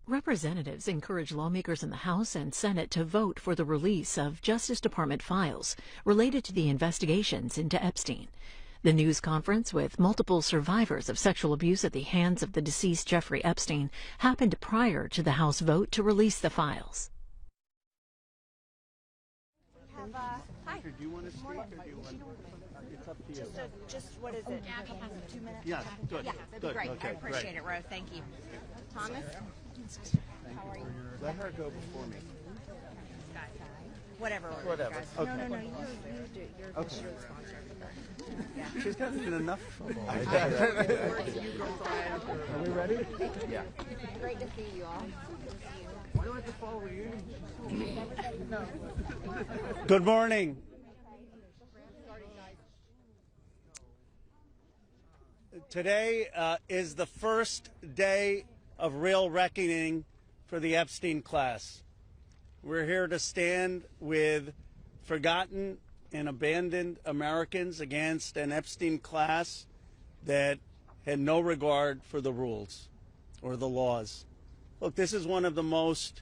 Representatives encourage lawmakers in the House and Senate to vote for the release of Justice Department files related to the investigations into Epstein. The news conference with multiple survivors of sexual abuse at the hands of the deceased Jeffrey Epstein happened prior to the House vote to release the files. Hi. Do you want to speak or do you want? It's up to you. Just what is it? 2 minutes? Yeah, good. Yeah, that'd good. be great. Okay, I appreciate great. it, Rose. Thank you. Thomas? How are you? Let her go before me. Whatever. Whatever. Guys. Okay. No, you do. You're the sponsor. Yeah. She's gotten in enough trouble. Are we ready? Yeah. Great to see you all. Why do I have to follow you? Good morning. Today is the first day of real reckoning for the Epstein class. We're here to stand with forgotten and abandoned Americans against an Epstein class that had no regard for the rules or the laws. Look, this is one of the most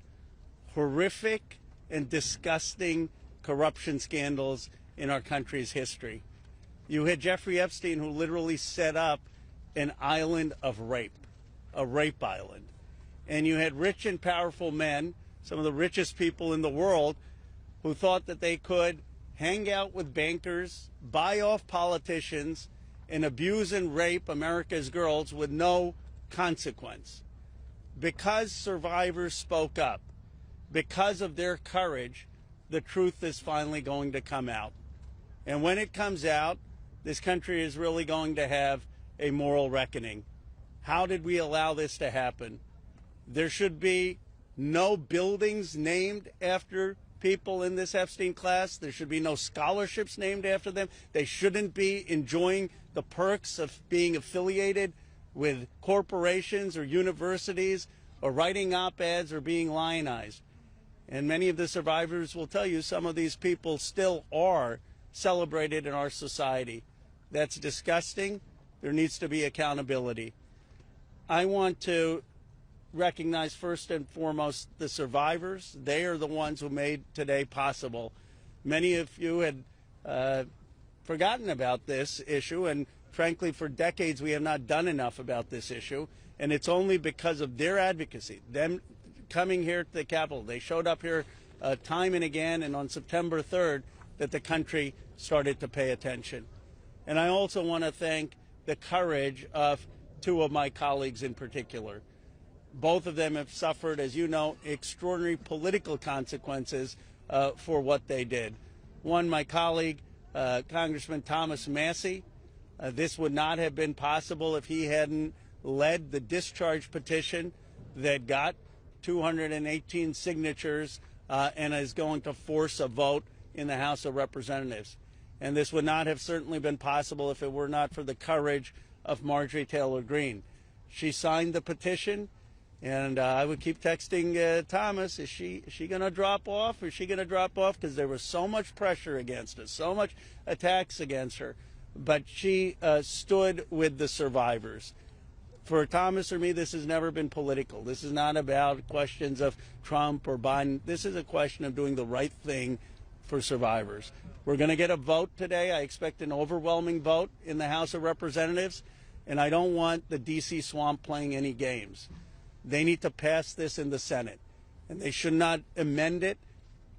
horrific and disgusting corruption scandals in our country's history. You had Jeffrey Epstein, who literally set up an island of rape, a rape island. And you had rich and powerful men, some of the richest people in the world, who thought that they could hang out with bankers, buy off politicians, and abuse and rape America's girls with no consequence. Because survivors spoke up, because of their courage, the truth is finally going to come out. And when it comes out, this country is really going to have a moral reckoning. How did we allow this to happen? There should be no buildings named after people in this Epstein class. There should be no scholarships named after them. They shouldn't be enjoying the perks of being affiliated with corporations or universities or writing op-eds or being lionized. And many of the survivors will tell you some of these people still are celebrated in our society. That's disgusting. There needs to be accountability. I want to recognize first and foremost the survivors. They are the ones who made today possible. Many of you had forgotten about this issue, and frankly, for decades we have not done enough about this issue, and it's only because of their advocacy, them coming here to the Capitol. They showed up here time and again, and on September 3rd, that the country started to pay attention. And I also want to thank the courage of two of my colleagues in particular. Both of them have suffered, as you know, extraordinary political consequences for what they did. One, my colleague, Congressman Thomas Massie. This would not have been possible if he hadn't led the discharge petition that got 218 signatures and is going to force a vote in the House of Representatives. And this would not have certainly been possible if it were not for the courage of Marjorie Taylor Greene. She signed the petition, and I would keep texting Thomas, is she going to drop off? Is she going to drop off? Because there was so much pressure against her, so much attacks against her. But she stood with the survivors. For Thomas or me, this has never been political. This is not about questions of Trump or Biden. This is a question of doing the right thing for survivors. We're going to get a vote today. I expect an overwhelming vote in the House of Representatives, and I don't want the D.C. swamp playing any games. They need to pass this in the Senate, and they should not amend it.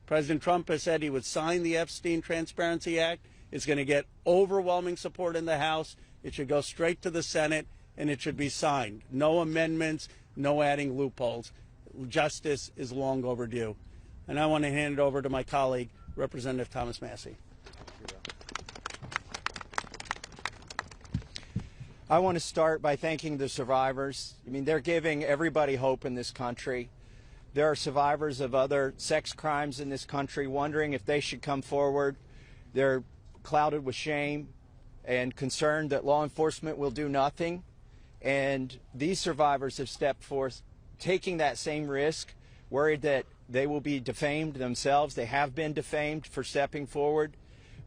President Trump has said he would sign the Epstein Transparency Act. It's going to get overwhelming support in the House. It should go straight to the Senate, and it should be signed. No amendments, no adding loopholes. Justice is long overdue. And I want to hand it over to my colleague, Representative Thomas Massie. I want to start by thanking the survivors. I mean, they're giving everybody hope in this country. There are survivors of other sex crimes in this country wondering if they should come forward. They're clouded with shame and concerned that law enforcement will do nothing. And these survivors have stepped forth, taking that same risk, worried that they will be defamed themselves. They have been defamed for stepping forward.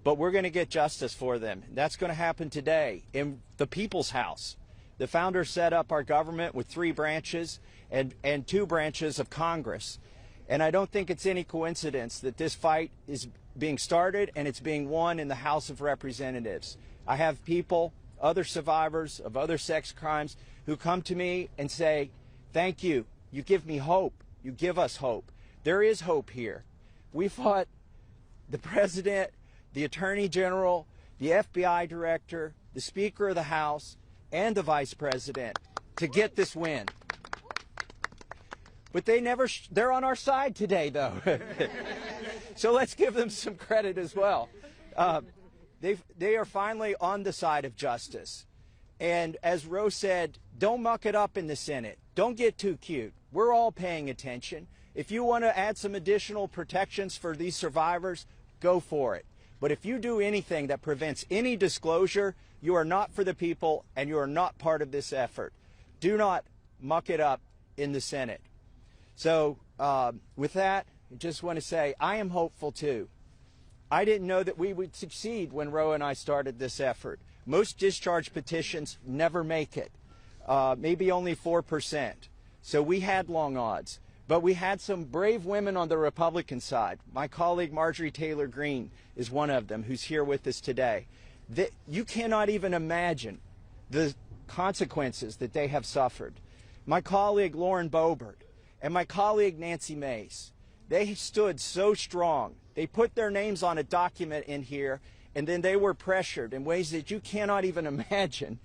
But we're going to get justice for them. That's going to happen today in the People's House. The founders set up our government with 3 branches, and two branches of Congress. And I don't think it's any coincidence that this fight is being started and it's being won in the House of Representatives. I have people, other survivors of other sex crimes, who come to me and say, thank you. You give me hope. You give us hope. There is hope here. We fought the president, the attorney general, the FBI director, the Speaker of the House, and the vice president to get this win. But they're on our side today, though. So let's give them some credit as well. They are finally on the side of justice. And as Roe said, don't muck it up in the Senate. Don't get too cute. We're all paying attention. If you want to add some additional protections for these survivors, go for it. But if you do anything that prevents any disclosure, you are not for the people and you are not part of this effort. Do not muck it up in the Senate. So with that, I just want to say I am hopeful too. I didn't know that we would succeed when Roe and I started this effort. Most discharge petitions never make it, maybe only 4%. So we had long odds. But we had some brave women on the Republican side. My colleague Marjorie Taylor Greene is one of them who's here with us today. You cannot even imagine the consequences that they have suffered. My colleague Lauren Boebert and my colleague Nancy Mace, they stood so strong. They put their names on a document in here, and then they were pressured in ways that you cannot even imagine,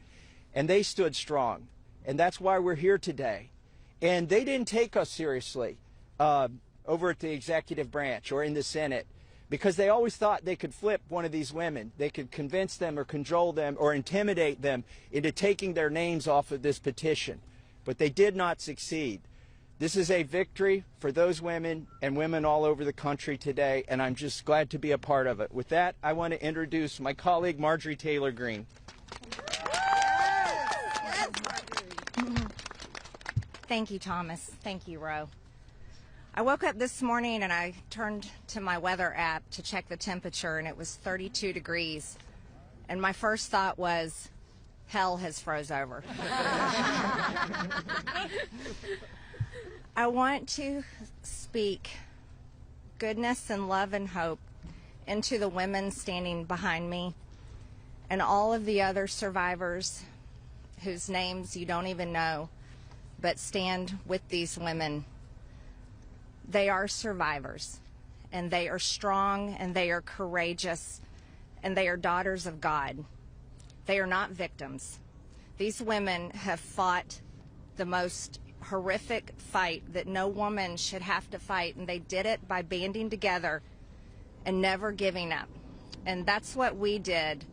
and they stood strong. And that's why we're here today. And they didn't take us seriously over at the executive branch or in the Senate, because they always thought they could flip one of these women. They could convince them or cajole them or intimidate them into taking their names off of this petition. But they did not succeed. This is a victory for those women and women all over the country today, and I'm just glad to be a part of it. With that, I want to introduce my colleague Marjorie Taylor Greene. Thank you, Thomas. Thank you, Roe. I woke up this morning and I turned to my weather app to check the temperature, and it was 32 degrees. And my first thought was, hell has froze over. I want to speak goodness and love and hope into the women standing behind me and all of the other survivors whose names you don't even know, but stand with these women. They are survivors, and they are strong, and they are courageous, and they are daughters of God. They are not victims. These women have fought the most horrific fight that no woman should have to fight, and they did it by banding together and never giving up. And that's what we did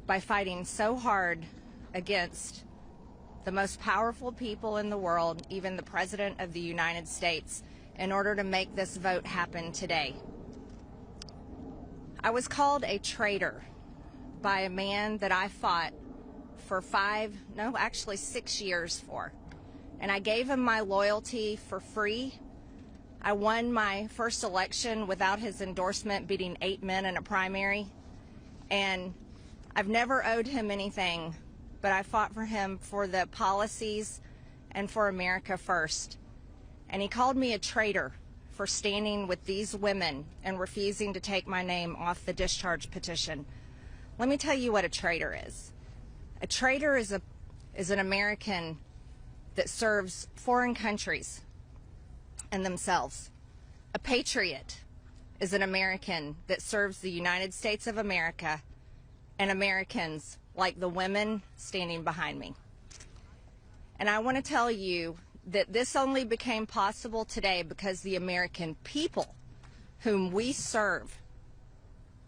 by fighting so hard against the most powerful people in the world, even the President of the United States, in order to make this vote happen today. I was called a traitor by a man that I fought for 6 years for. And I gave him my loyalty for free. I won my first election without his endorsement, beating 8 men in a primary. And I've never owed him anything, but I fought for him for the policies and for America first. And he called me a traitor for standing with these women and refusing to take my name off the discharge petition. Let me tell you what a traitor is. A traitor is an American that serves foreign countries and themselves. A patriot is an American that serves the United States of America and Americans like the women standing behind me. And I want to tell you that this only became possible today because the American people, whom we serve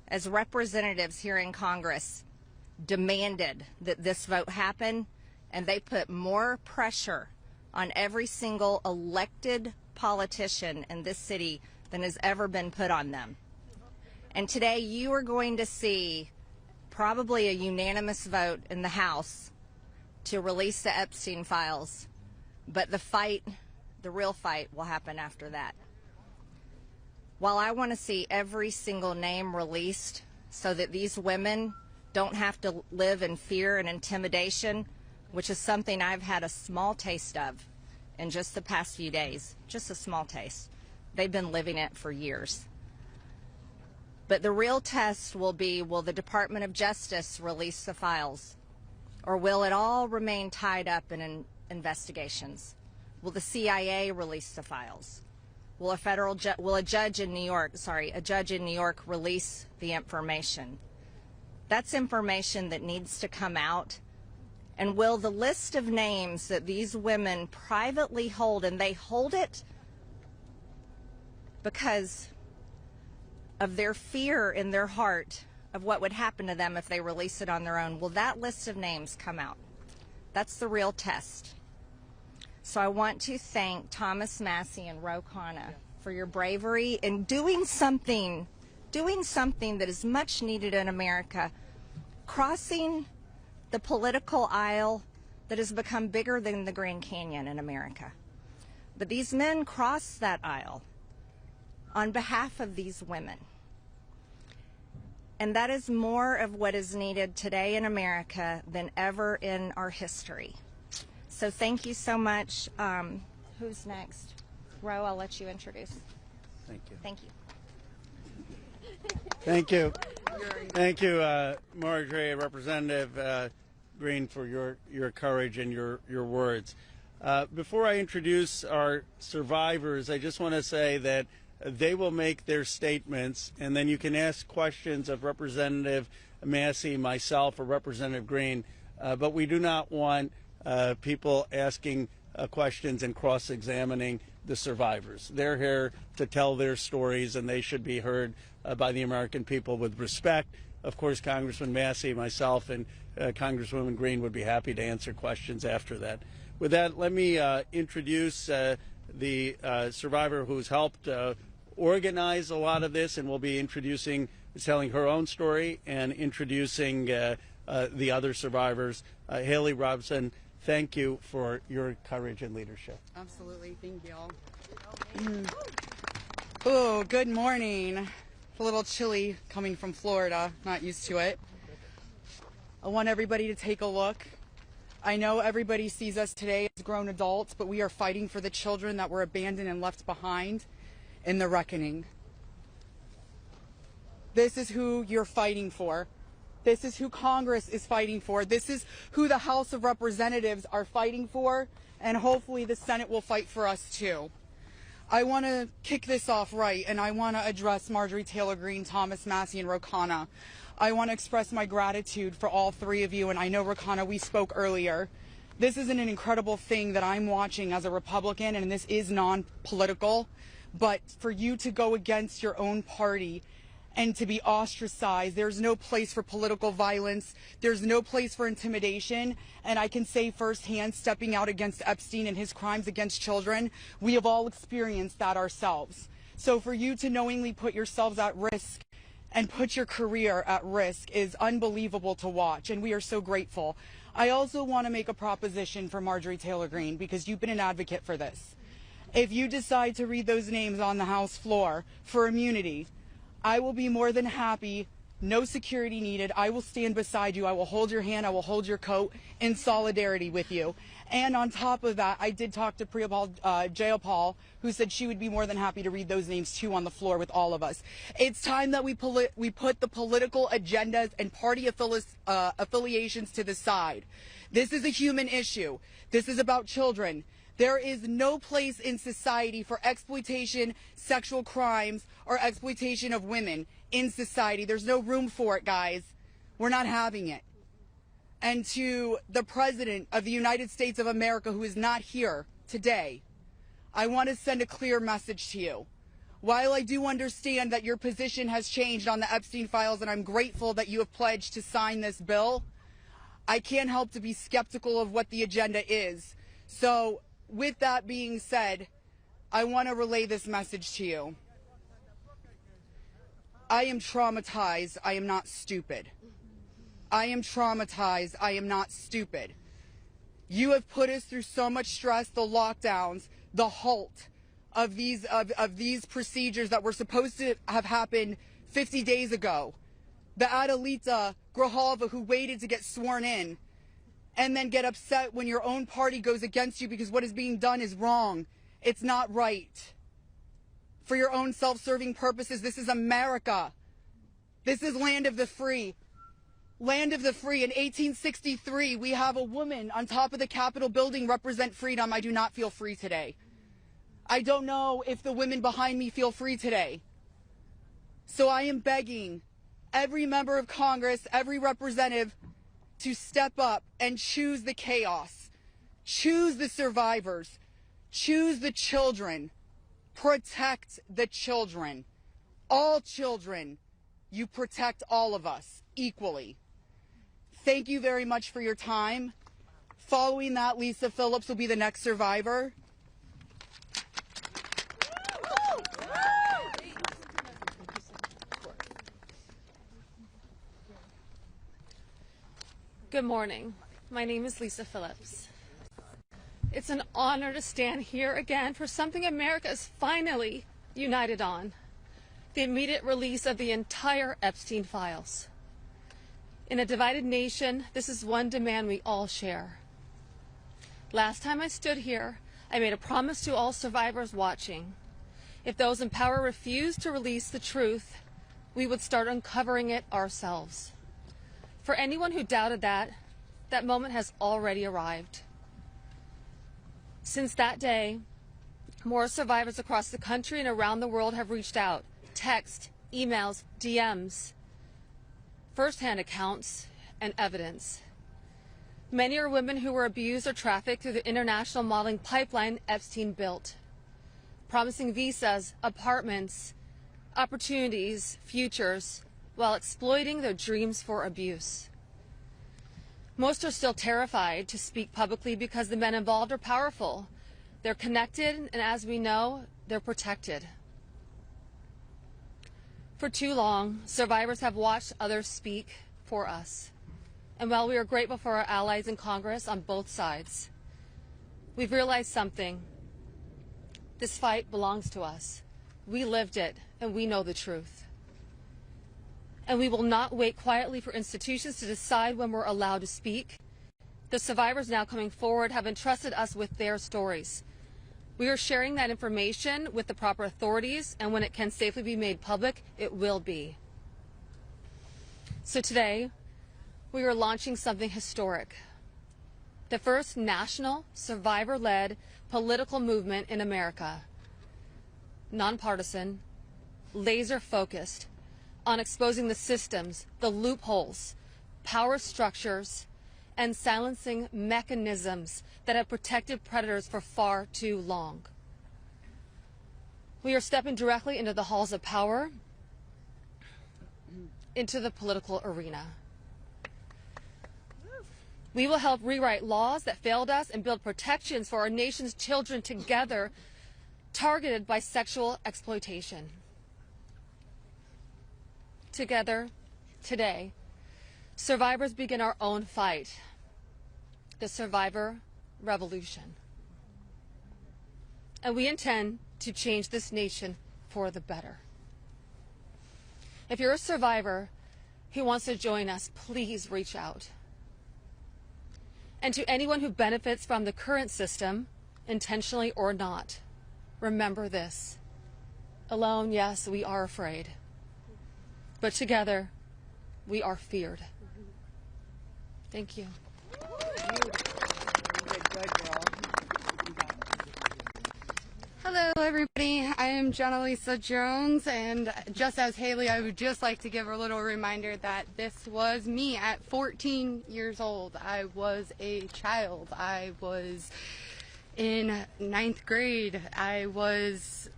as representatives here in Congress, demanded that this vote happen, and they put more pressure on every single elected politician in this city than has ever been put on them. And today you are going to see probably a unanimous vote in the House to release the Epstein files, but the real fight will happen after that. While I want to see every single name released so that these women don't have to live in fear and intimidation, which is something I've had a small taste of in just the past few days, just a small taste. They've been living it for years. But the real test will be, will the Department of Justice release the files? Or will it all remain tied up in investigations? Will the CIA release the files? Will a judge in New York release the information? That's information that needs to come out. And will the list of names that these women privately hold, and they hold it because of their fear in their heart of what would happen to them if they release it on their own, will that list of names come out? That's the real test. So I want to thank Thomas Massie and Ro Khanna for your bravery in doing something that is much needed in America, crossing the political aisle that has become bigger than the Grand Canyon in America. But these men crossed that aisle on behalf of these women. And that is more of what is needed today in America than ever in our history. So thank you so much. Who's next? Ro, I'll let you introduce. Thank you. Thank you. Thank you. Thank you, Marjorie, Representative Greene, for your courage and your words. Before I introduce our survivors, I just want to say that they will make their statements, and then you can ask questions of Representative Massie, myself, or Representative Greene, but we do not want people asking questions and cross-examining the survivors. They're here to tell their stories, and they should be heard by the American people with respect. Of course, Congressman Massie, myself, and Congresswoman Greene would be happy to answer questions after that. With that, let me introduce the survivor who's helped organize a lot of this, and will be telling her own story and introducing the other survivors. Haley Robson, thank you for your courage and leadership. Absolutely. Thank you all. Oh, good morning. It's a little chilly coming from Florida. Not used to it. I want everybody to take a look. I know everybody sees us today as grown adults, but we are fighting for the children that were abandoned and left behind in the reckoning. This is who you're fighting for. This is who Congress is fighting for. This is who the House of Representatives are fighting for, and hopefully the Senate will fight for us too. I want to kick this off right, and I want to address Marjorie Taylor Greene, Thomas Massie, and Ro Khanna. I want to express my gratitude for all three of you, and I know, Ro Khanna, we spoke earlier. This is an incredible thing that I'm watching as a Republican, and this is non-political, but for you to go against your own party and to be ostracized, there's no place for political violence, there's no place for intimidation, and I can say firsthand, stepping out against Epstein and his crimes against children, we have all experienced that ourselves. So for you to knowingly put yourselves at risk and put your career at risk is unbelievable to watch, and we are so grateful. I also want to make a proposition for Marjorie Taylor Greene, because you've been an advocate for this. If you decide to read those names on the House floor for immunity, I will be more than happy, no security needed. I will stand beside you. I will hold your hand. I will hold your coat in solidarity with you. And on top of that, I did talk to Jayapal, who said she would be more than happy to read those names too on the floor with all of us. It's time that we put the political agendas and party affiliations to the side. This is a human issue. This is about children. There is no place in society for exploitation, sexual crimes, or exploitation of women in society. There's no room for it, guys. We're not having it. And to the President of the United States of America, who is not here today, I want to send a clear message to you. While I do understand that your position has changed on the Epstein files, and I'm grateful that you have pledged to sign this bill, I can't help to be skeptical of what the agenda is. So, with that being said, I want to relay this message to you. I am traumatized. I am not stupid. I am traumatized. I am not stupid. You have put us through so much stress, the lockdowns, the halt of these procedures that were supposed to have happened 50 days ago. The Adelita Grijalva, who waited to get sworn in, and then get upset when your own party goes against you because what is being done is wrong. It's not right. For your own self-serving purposes, this is America. This is land of the free. Land of the free. In 1863, we have a woman on top of the Capitol building represent freedom. I do not feel free today. I don't know if the women behind me feel free today. So I am begging every member of Congress, every representative, to step up and choose the chaos. Choose the survivors. Choose the children. Protect the children. All children. You protect all of us equally. Thank you very much for your time. Following that, Lisa Phillips will be the next survivor. Good morning. My name is Lisa Phillips. It's an honor to stand here again for something America is finally united on: the immediate release of the entire Epstein files. In a divided nation, this is one demand we all share. Last time I stood here, I made a promise to all survivors watching. If those in power refused to release the truth, we would start uncovering it ourselves. For anyone who doubted that, that moment has already arrived. Since that day, more survivors across the country and around the world have reached out. Text, emails, DMs, first-hand accounts, and evidence. Many are women who were abused or trafficked through the international modeling pipeline Epstein built, promising visas, apartments, opportunities, futures, while exploiting their dreams for abuse. Most are still terrified to speak publicly because the men involved are powerful. They're connected, and as we know, they're protected. For too long, survivors have watched others speak for us. And while we are grateful for our allies in Congress on both sides, we've realized something. This fight belongs to us. We lived it, and we know the truth. And we will not wait quietly for institutions to decide when we're allowed to speak. The survivors now coming forward have entrusted us with their stories. We are sharing that information with the proper authorities, and when it can safely be made public, it will be. So today, we are launching something historic. The first national, survivor-led political movement in America. Nonpartisan, laser-focused on exposing the systems, the loopholes, power structures, and silencing mechanisms that have protected predators for far too long. We are stepping directly into the halls of power, into the political arena. We will help rewrite laws that failed us and build protections for our nation's children together, targeted by sexual exploitation. Together, today, survivors begin our own fight, the survivor revolution. And we intend to change this nation for the better. If you're a survivor who wants to join us, please reach out. And to anyone who benefits from the current system, intentionally or not, remember this. Alone, yes, we are afraid. But together, we are feared. Thank you. Hello, everybody. I am Jenna Lisa Jones, and just as Haley, I would just like to give a little reminder that this was me at 14 years old. I was a child. I was in 9th grade. I was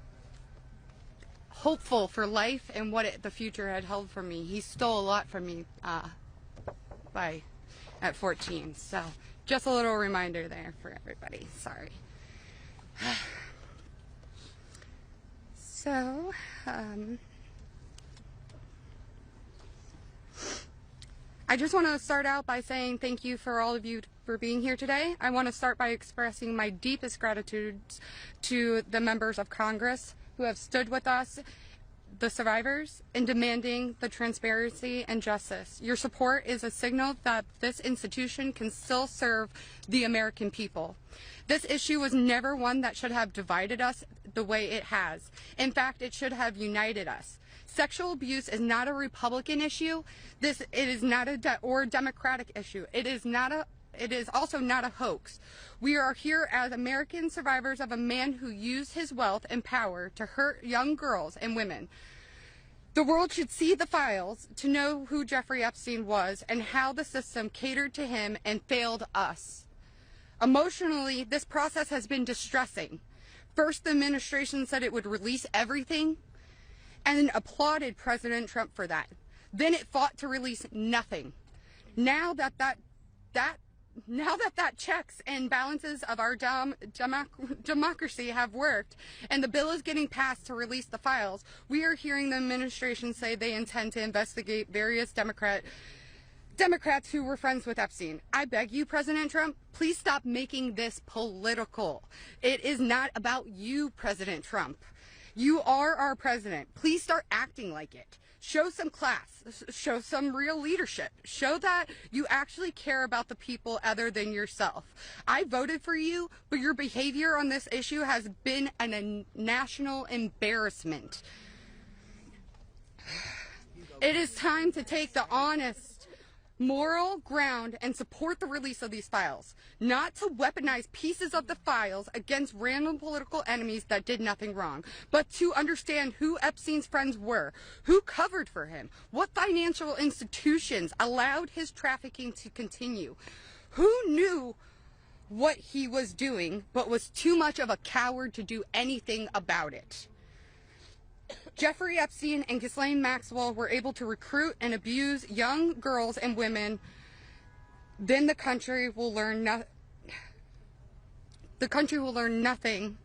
hopeful for life and what the future had held for me. He stole a lot from me at 14. So just a little reminder there for everybody. Sorry. So, I just want to start out by saying thank you for all of you for being here today. I want to start by expressing my deepest gratitude to the members of Congress who have stood with us the survivors in demanding the transparency and justice. Your support is a signal that this institution can still serve the American people. This issue was never one that should have divided us the way it has. In fact, it should have united us. Sexual abuse is not a Republican issue. It is not or a Democratic issue. It is also not a hoax. We are here as American survivors of a man who used his wealth and power to hurt young girls and women. The world should see the files to know who Jeffrey Epstein was and how the system catered to him and failed us. Emotionally, this process has been distressing. First, the administration said it would release everything and applauded President Trump for that. Then it fought to release nothing. Now that checks and balances of our democracy have worked and the bill is getting passed to release the files, we are hearing the administration say they intend to investigate various Democrats who were friends with Epstein. I beg you, President Trump, please stop making this political. It is not about you, President Trump. You are our president. Please start acting like it. Show some class. Show some real leadership. Show that you actually care about the people other than yourself. I voted for you, but your behavior on this issue has been a national embarrassment. It is time to take the honest, moral ground and support the release of these files, not to weaponize pieces of the files against random political enemies that did nothing wrong, but to understand who Epstein's friends were, who covered for him, what financial institutions allowed his trafficking to continue, who knew what he was doing but was too much of a coward to do anything about it. Jeffrey Epstein and Ghislaine Maxwell were able to recruit and abuse young girls and women. Then the country will learn nothing,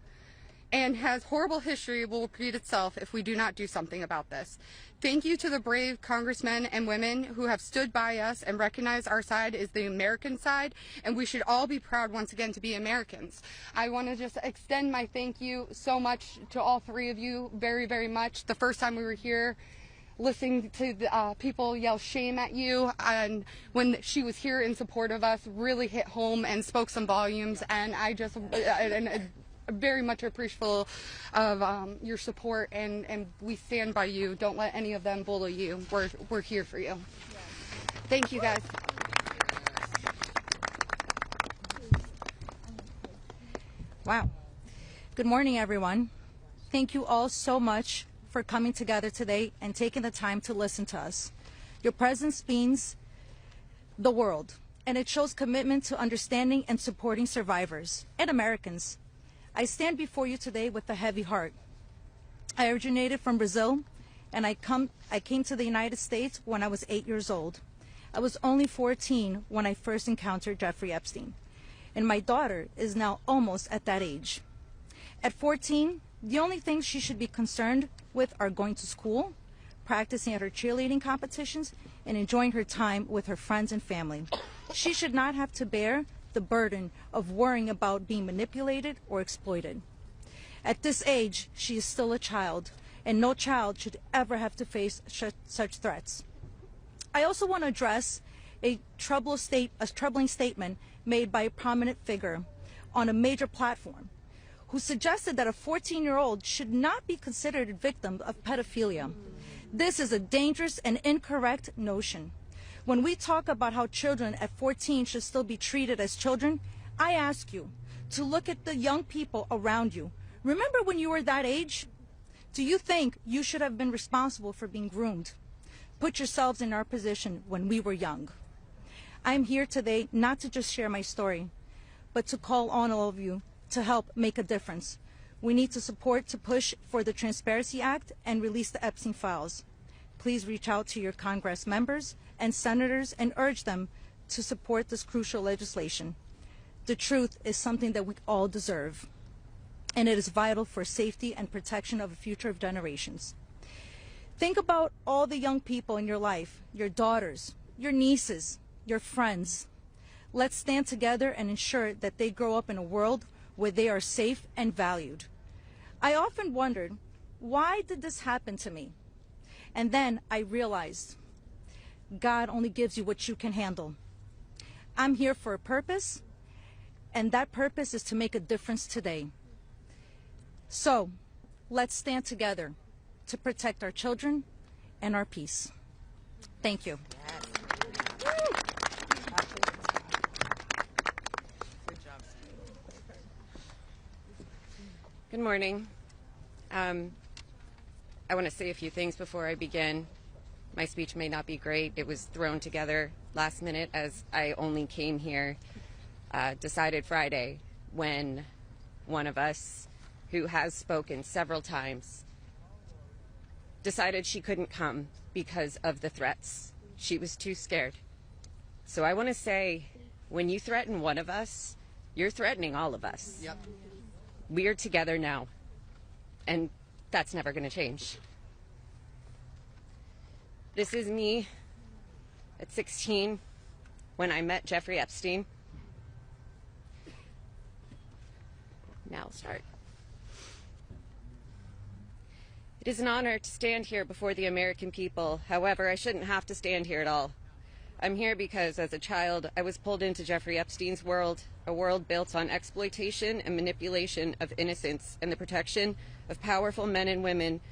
and has horrible history will repeat itself if we do not do something about this. Thank you to the brave congressmen and women who have stood by us and recognized our side is the American side, and we should all be proud once again to be Americans. I want to just extend my thank you so much to all three of you, very, very much. The first time we were here, listening to the, people yell shame at you, and when she was here in support of us, really hit home and spoke some volumes, and I just very much appreciative of your support, and we stand by you. Don't let any of them bully you. We're here for you. Thank you, guys. Wow. Good morning, everyone. Thank you all so much for coming together today and taking the time to listen to us. Your presence means the world, and it shows commitment to understanding and supporting survivors and Americans. I stand before you today with a heavy heart. I originated from Brazil, and I came to the United States when I was 8 years old. I was only 14 when I first encountered Jeffrey Epstein, and my daughter is now almost at that age. At 14, the only things she should be concerned with are going to school, practicing at her cheerleading competitions, and enjoying her time with her friends and family. She should not have to bear the burden of worrying about being manipulated or exploited. At this age, she is still a child, and no child should ever have to face such threats. I also want to address a troubling statement made by a prominent figure on a major platform who suggested that a 14-year-old should not be considered a victim of pedophilia. This is a dangerous and incorrect notion. When we talk about how children at 14 should still be treated as children, I ask you to look at the young people around you. Remember when you were that age? Do you think you should have been responsible for being groomed? Put yourselves in our position when we were young. I'm here today not to just share my story, but to call on all of you to help make a difference. We need to support to push for the Transparency Act and release the Epstein files. Please reach out to your Congress members and senators and urge them to support this crucial legislation. The truth is something that we all deserve, and it is vital for safety and protection of the future of generations. Think about all the young people in your life, your daughters, your nieces, your friends. Let's stand together and ensure that they grow up in a world where they are safe and valued. I often wondered Why did this happen to me? And then I realized God only gives you what you can handle. I'm here for a purpose, and that purpose is to make a difference today. So let's stand together to protect our children and our peace. Thank you. Good morning. I want to say a few things before I begin. My speech may not be great. It was thrown together last minute as I only came here, decided Friday, when one of us, who has spoken several times, decided she couldn't come because of the threats. She was too scared. So I want to say, when you threaten one of us, you're threatening all of us. Yep. We are together now, and that's never going to change. This is me at 16 when I met Jeffrey Epstein. Now I'll start. It is an honor to stand here before the American people. However, I shouldn't have to stand here at all. I'm here because as a child, I was pulled into Jeffrey Epstein's world, a world built on exploitation and manipulation of innocence and the protection of powerful men and women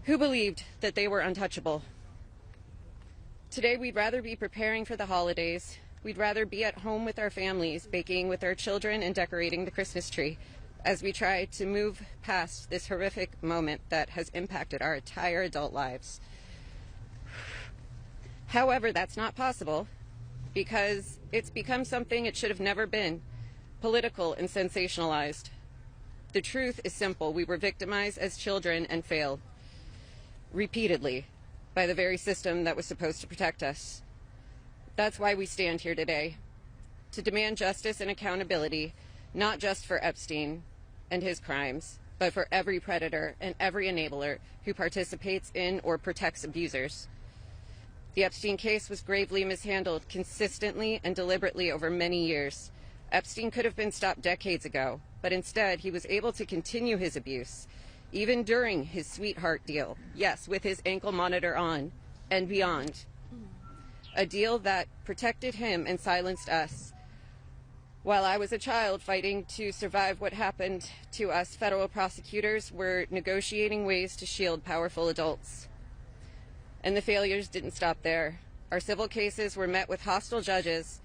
who believed that they were untouchable. Today, we'd rather be preparing for the holidays. We'd rather be at home with our families, baking with our children and decorating the Christmas tree as we try to move past this horrific moment that has impacted our entire adult lives. However, that's not possible because it's become something it should have never been, political and sensationalized. The truth is simple. We were victimized as children and failed repeatedly by the very system that was supposed to protect us. That's why we stand here today, to demand justice and accountability, not just for Epstein and his crimes, but for every predator and every enabler who participates in or protects abusers. The Epstein case was gravely mishandled consistently and deliberately over many years. Epstein could have been stopped decades ago, but instead he was able to continue his abuse, even during his sweetheart deal, yes, with his ankle monitor on and beyond. A deal that protected him and silenced us. While I was a child fighting to survive what happened to us, federal prosecutors were negotiating ways to shield powerful adults. And the failures didn't stop there. Our civil cases were met with hostile judges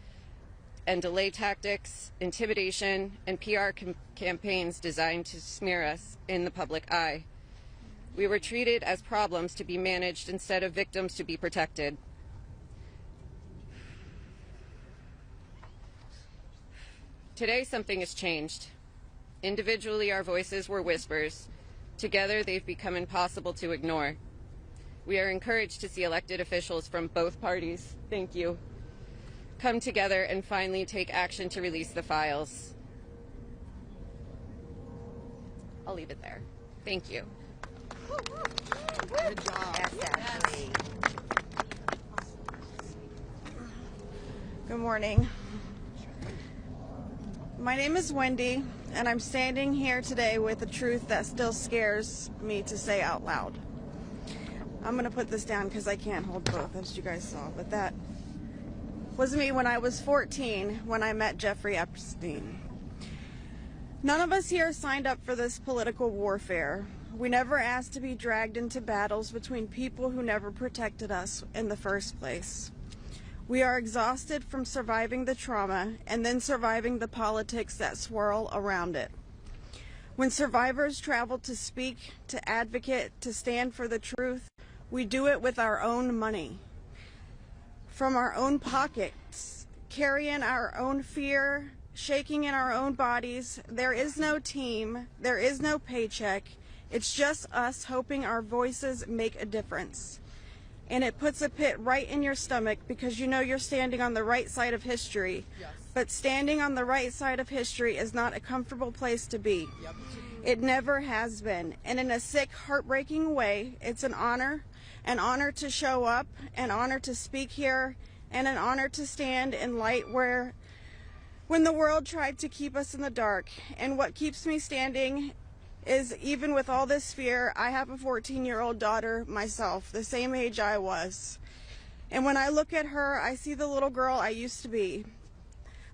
and delay tactics, intimidation, and PR campaigns designed to smear us in the public eye. We were treated as problems to be managed instead of victims to be protected. Today, something has changed. Individually, our voices were whispers. Together, they've become impossible to ignore. We are encouraged to see elected officials from both parties, thank you, come together and finally take action to release the files. I'll leave it there. Thank you. Good job. Yes. Good morning. My name is Wendy, and I'm standing here today with a truth that still scares me to say out loud. I'm going to put this down because I can't hold both, as you guys saw, but that was me when I was 14 when I met Jeffrey Epstein. None of us here signed up for this political warfare. We never asked to be dragged into battles between people who never protected us in the first place. We are exhausted from surviving the trauma and then surviving the politics that swirl around it. When survivors travel to speak, to advocate, to stand for the truth, we do it with our own money, from our own pockets, carrying our own fear, shaking in our own bodies. There is no team, there is no paycheck. It's just us hoping our voices make a difference. And it puts a pit right in your stomach because you know you're standing on the right side of history. Yes. But standing on the right side of history is not a comfortable place to be. Yep. It never has been. And in a sick, heartbreaking way, it's an honor to show up, an honor to speak here, and an honor to stand in light when the world tried to keep us in the dark. And what keeps me standing is even with all this fear, I have a 14-year-old daughter myself, the same age I was. And when I look at her, I see the little girl I used to be,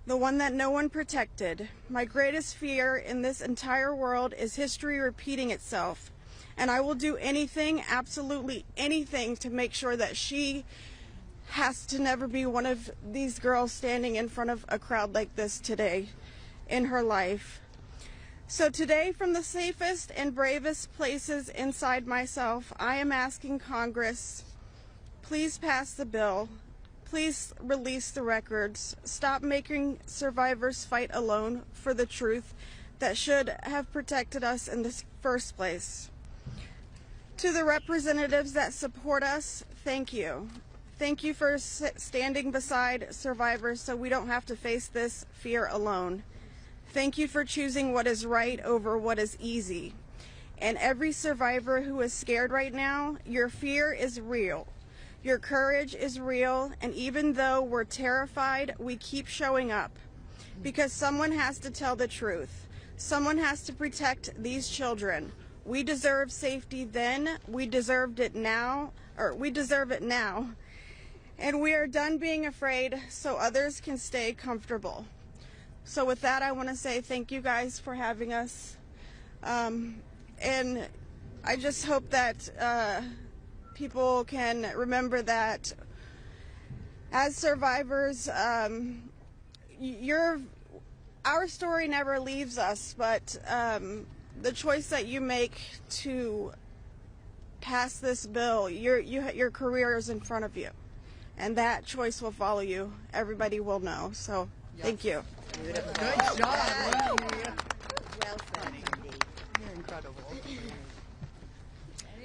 the one that no one protected. My greatest fear in this entire world is history repeating itself. And I will do anything, absolutely anything, to make sure that she has to never be one of these girls standing in front of a crowd like this today in her life. So today, from the safest and bravest places inside myself, I am asking Congress, please pass the bill. Please release the records. Stop making survivors fight alone for the truth that should have protected us in the first place. To the representatives that support us, thank you. Thank you for standing beside survivors so we don't have to face this fear alone. Thank you for choosing what is right over what is easy. And every survivor who is scared right now, your fear is real. Your courage is real, and even though we're terrified, we keep showing up. Because someone has to tell the truth. Someone has to protect these children. We deserve safety then, we deserve it now. And we are done being afraid so others can stay comfortable. So with that, I want to say thank you guys for having us. And I just hope that people can remember that as survivors, our story never leaves us, but the choice that you make to pass this bill, your career is in front of you, and that choice will follow you. Everybody will know. So thank you. Good job. Well said. You're incredible.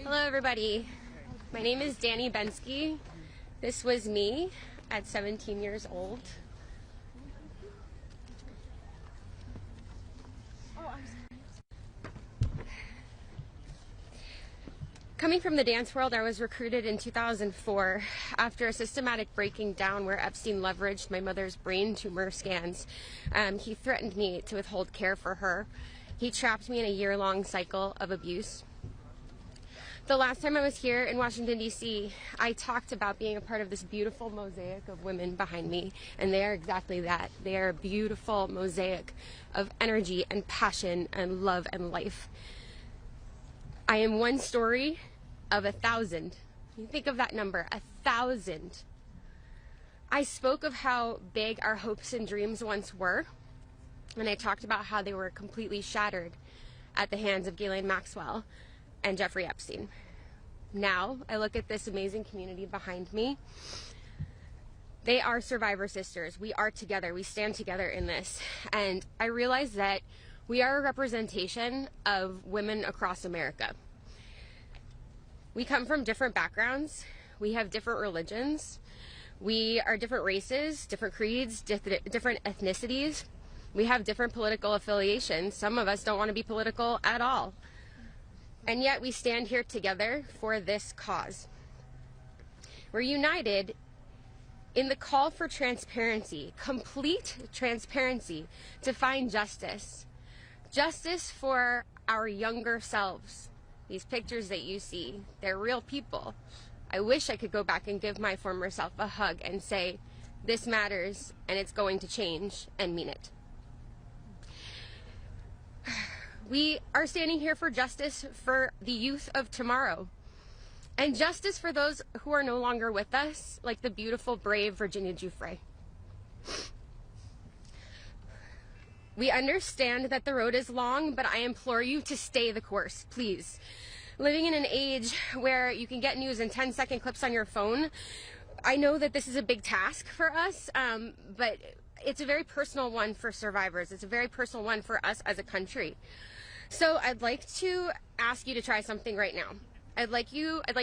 Hello, everybody. My name is Danny Bensky. This was me at 17 years old. Coming from the dance world, I was recruited in 2004 after a systematic breaking down where Epstein leveraged my mother's brain tumor scans. He threatened me to withhold care for her. He trapped me in a year-long cycle of abuse. The last time I was here in Washington, D.C., I talked about being a part of this beautiful mosaic of women behind me, and they are exactly that. They are a beautiful mosaic of energy and passion and love and life. I am one story of 1,000. You think of that number, 1,000. I spoke of how big our hopes and dreams once were, and I talked about how they were completely shattered at the hands of Ghislaine Maxwell and Jeffrey Epstein. Now, I look at this amazing community behind me. They are survivor sisters. We are together. We stand together in this. And I realize that we are a representation of women across America. We come from different backgrounds. We have different religions. We are different races, different creeds, different ethnicities. We have different political affiliations. Some of us don't want to be political at all. And yet we stand here together for this cause. We're united in the call for transparency, complete transparency, to find justice. Justice for our younger selves. These pictures that you see, they're real people. I wish I could go back and give my former self a hug and say, this matters and it's going to change, and mean it. We are standing here for justice for the youth of tomorrow, and justice for those who are no longer with us, like the beautiful, brave Virginia Giuffre. We understand that the road is long, but I implore you to stay the course, please. Living in an age where you can get news in 10-second clips on your phone, I know that this is a big task for us, but it's a very personal one for survivors. It's a very personal one for us as a country. So I'd like to ask you to try something right now. I'd like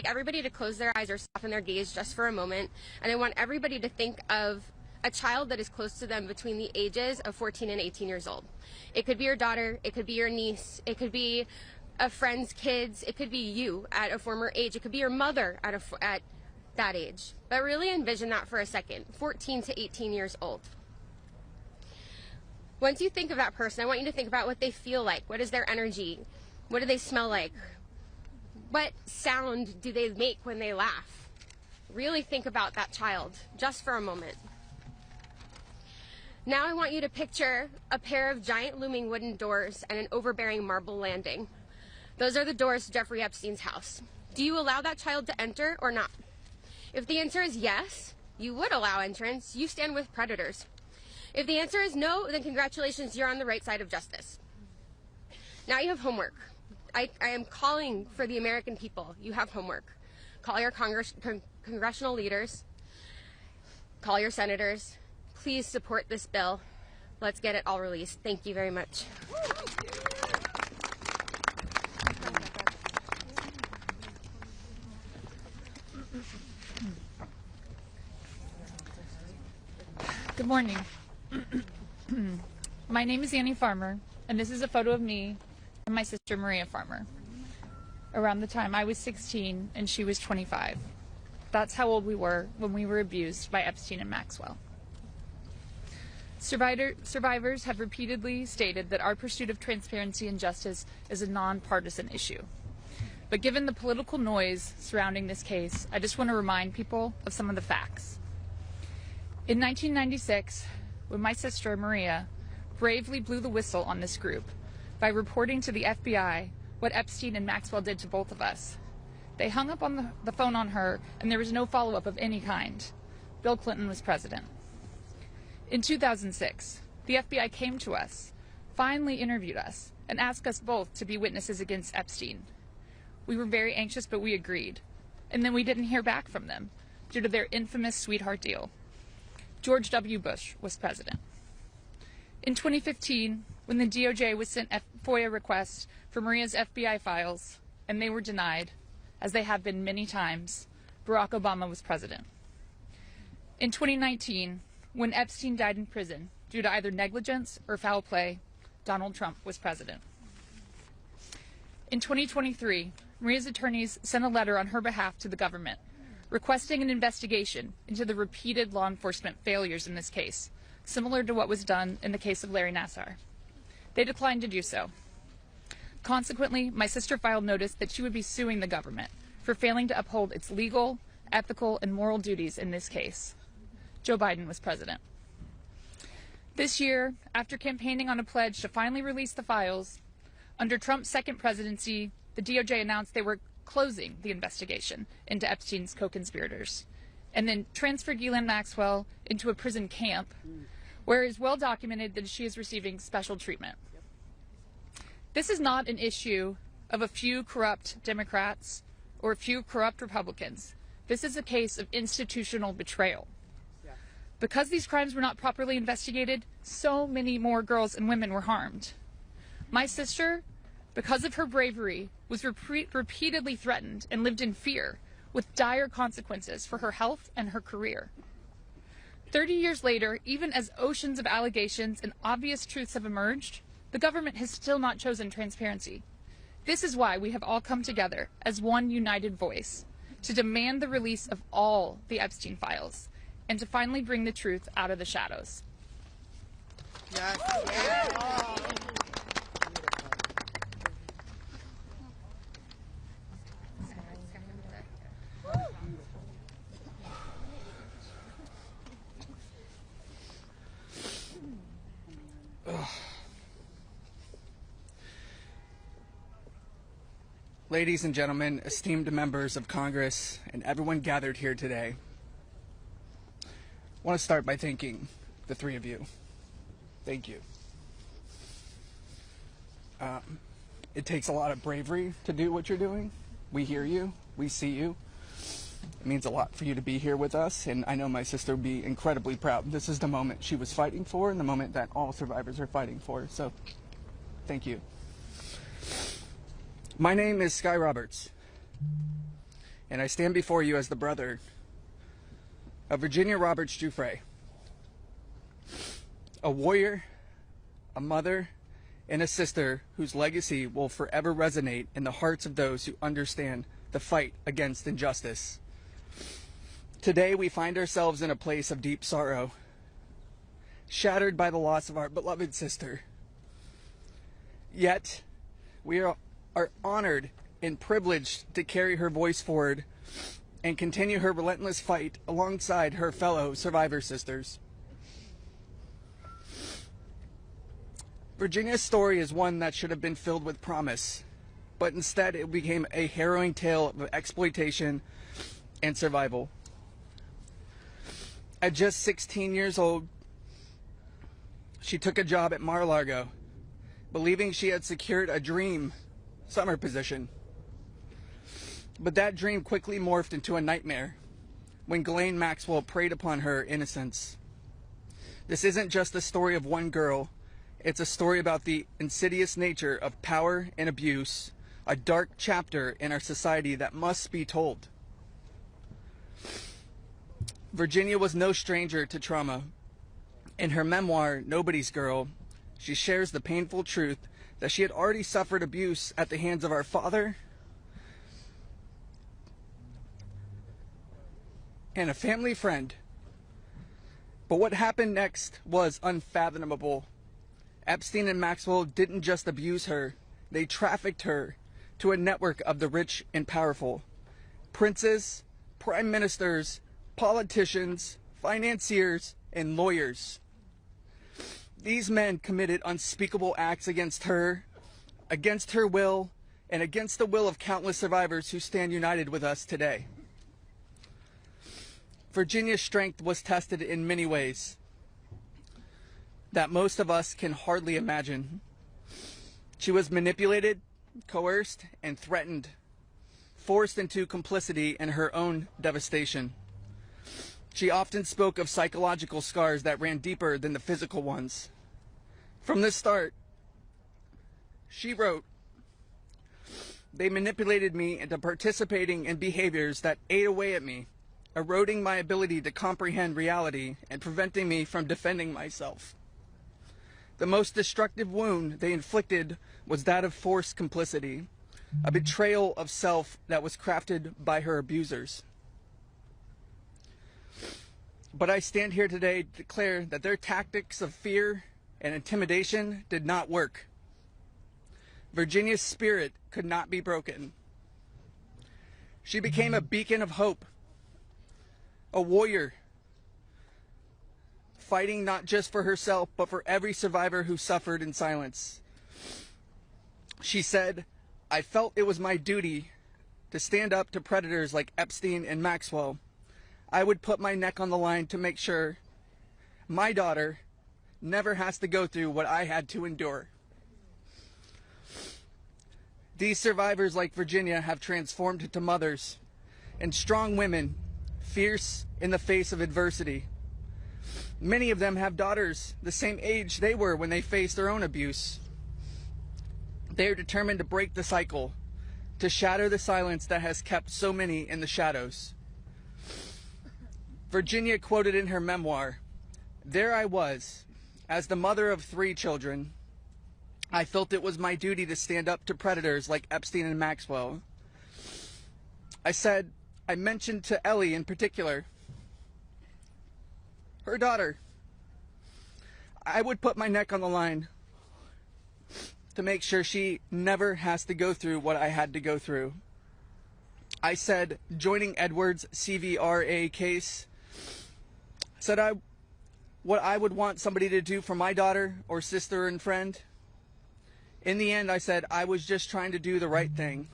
everybody to close their eyes or soften their gaze just for a moment, and I want everybody to think of a child that is close to them between the ages of 14 and 18 years old. It could be your daughter, it could be your niece, it could be a friend's kids, it could be you at a former age, it could be your mother at that age. But really envision that for a second, 14 to 18 years old. Once you think of that person, I want you to think about what they feel like. What is their energy? What do they smell like? What sound do they make when they laugh? Really think about that child, just for a moment. Now I want you to picture a pair of giant looming wooden doors and an overbearing marble landing. Those are the doors to Jeffrey Epstein's house. Do you allow that child to enter or not? If the answer is yes, you would allow entrance. You stand with predators. If the answer is no, then congratulations, you're on the right side of justice. Now you have homework. I am calling for the American people. You have homework. Call your congressional leaders. Call your senators. Please support this bill. Let's get it all released. Thank you very much. Good morning. My name is Annie Farmer, and this is a photo of me and my sister Maria Farmer around the time I was 16 and she was 25. That's how old we were when we were abused by Epstein and Maxwell. Survivors have repeatedly stated that our pursuit of transparency and justice is a nonpartisan issue. But given the political noise surrounding this case, I just want to remind people of some of the facts. In 1996, when my sister Maria bravely blew the whistle on this group by reporting to the FBI what Epstein and Maxwell did to both of us, they hung up on the phone on her and there was no follow-up of any kind. Bill Clinton was president. In 2006, the FBI came to us, finally interviewed us, and asked us both to be witnesses against Epstein. We were very anxious, but we agreed. And then we didn't hear back from them due to their infamous sweetheart deal. George W. Bush was president. In 2015, when the DOJ was sent FOIA requests for Maria's FBI files, and they were denied, as they have been many times, Barack Obama was president. In 2019, when Epstein died in prison due to either negligence or foul play, Donald Trump was president. In 2023, Maria's attorneys sent a letter on her behalf to the government, requesting an investigation into the repeated law enforcement failures in this case, similar to what was done in the case of Larry Nassar. They declined to do so. Consequently, my sister filed notice that she would be suing the government for failing to uphold its legal, ethical, and moral duties in this case. Joe Biden was president. This year, after campaigning on a pledge to finally release the files, under Trump's second presidency, the DOJ announced they were closing the investigation into Epstein's co-conspirators, and then transferred Ghislaine Maxwell into a prison camp, where it is well documented that she is receiving special treatment. This is not an issue of a few corrupt Democrats or a few corrupt Republicans. This is a case of institutional betrayal. Because these crimes were not properly investigated, so many more girls and women were harmed. My sister, because of her bravery, was repeatedly threatened and lived in fear, with dire consequences for her health and her career. 30 years later, even as oceans of allegations and obvious truths have emerged, the government has still not chosen transparency. This is why we have all come together as one united voice to demand the release of all the Epstein files and to finally bring the truth out of the shadows. Yes. Yeah. Ladies and gentlemen, esteemed members of Congress, and everyone gathered here today, I want to start by thanking the three of you. Thank you. It takes a lot of bravery to do what you're doing. We hear you. We see you. It means a lot for you to be here with us, and I know my sister would be incredibly proud. This is the moment she was fighting for and the moment that all survivors are fighting for, so thank you. My name is Sky Roberts, and I stand before you as the brother of Virginia Roberts Giuffre, a warrior, a mother, and a sister whose legacy will forever resonate in the hearts of those who understand the fight against injustice. Today we find ourselves in a place of deep sorrow, shattered by the loss of our beloved sister. Yet, we are are honored and privileged to carry her voice forward and continue her relentless fight alongside her fellow survivor sisters. Virginia's story is one that should have been filled with promise, but instead it became a harrowing tale of exploitation and survival. At just 16 years old, she took a job at Mar-a-Lago, believing she had secured a dream summer position. But that dream quickly morphed into a nightmare when Ghislaine Maxwell preyed upon her innocence. This isn't just the story of one girl. It's a story about the insidious nature of power and abuse, a dark chapter in our society that must be told. Virginia was no stranger to trauma. In her memoir, Nobody's Girl, she shares the painful truth that she had already suffered abuse at the hands of our father and a family friend. But what happened next was unfathomable. Epstein and Maxwell didn't just abuse her, they trafficked her to a network of the rich and powerful. Princes, prime ministers, politicians, financiers, and lawyers. These men committed unspeakable acts against her will, and against the will of countless survivors who stand united with us today. Virginia's strength was tested in many ways that most of us can hardly imagine. She was manipulated, coerced, and threatened, forced into complicity in her own devastation. She often spoke of psychological scars that ran deeper than the physical ones. From the start, she wrote, "They manipulated me into participating in behaviors that ate away at me, eroding my ability to comprehend reality and preventing me from defending myself. The most destructive wound they inflicted was that of forced complicity, a betrayal of self that was crafted by her abusers. But I stand here today to declare that their tactics of fear and intimidation did not work. Virginia's spirit could not be broken. She became a beacon of hope, a warrior, fighting not just for herself, but for every survivor who suffered in silence. She said, I felt it was my duty to stand up to predators like Epstein and Maxwell. I would put my neck on the line to make sure my daughter never has to go through what I had to endure. These survivors like Virginia have transformed into mothers and strong women, fierce in the face of adversity. Many of them have daughters the same age they were when they faced their own abuse. They are determined to break the cycle, to shatter the silence that has kept so many in the shadows. Virginia quoted in her memoir, "There I was, as the mother of 3 children. I felt it was my duty to stand up to predators like Epstein and Maxwell. I mentioned to Ellie in particular, her daughter, I would put my neck on the line to make sure she never has to go through what I had to go through. I said, joining Edward's CVRA case, what I would want somebody to do for my daughter or sister and friend. In the end, I said, I was just trying to do the right thing.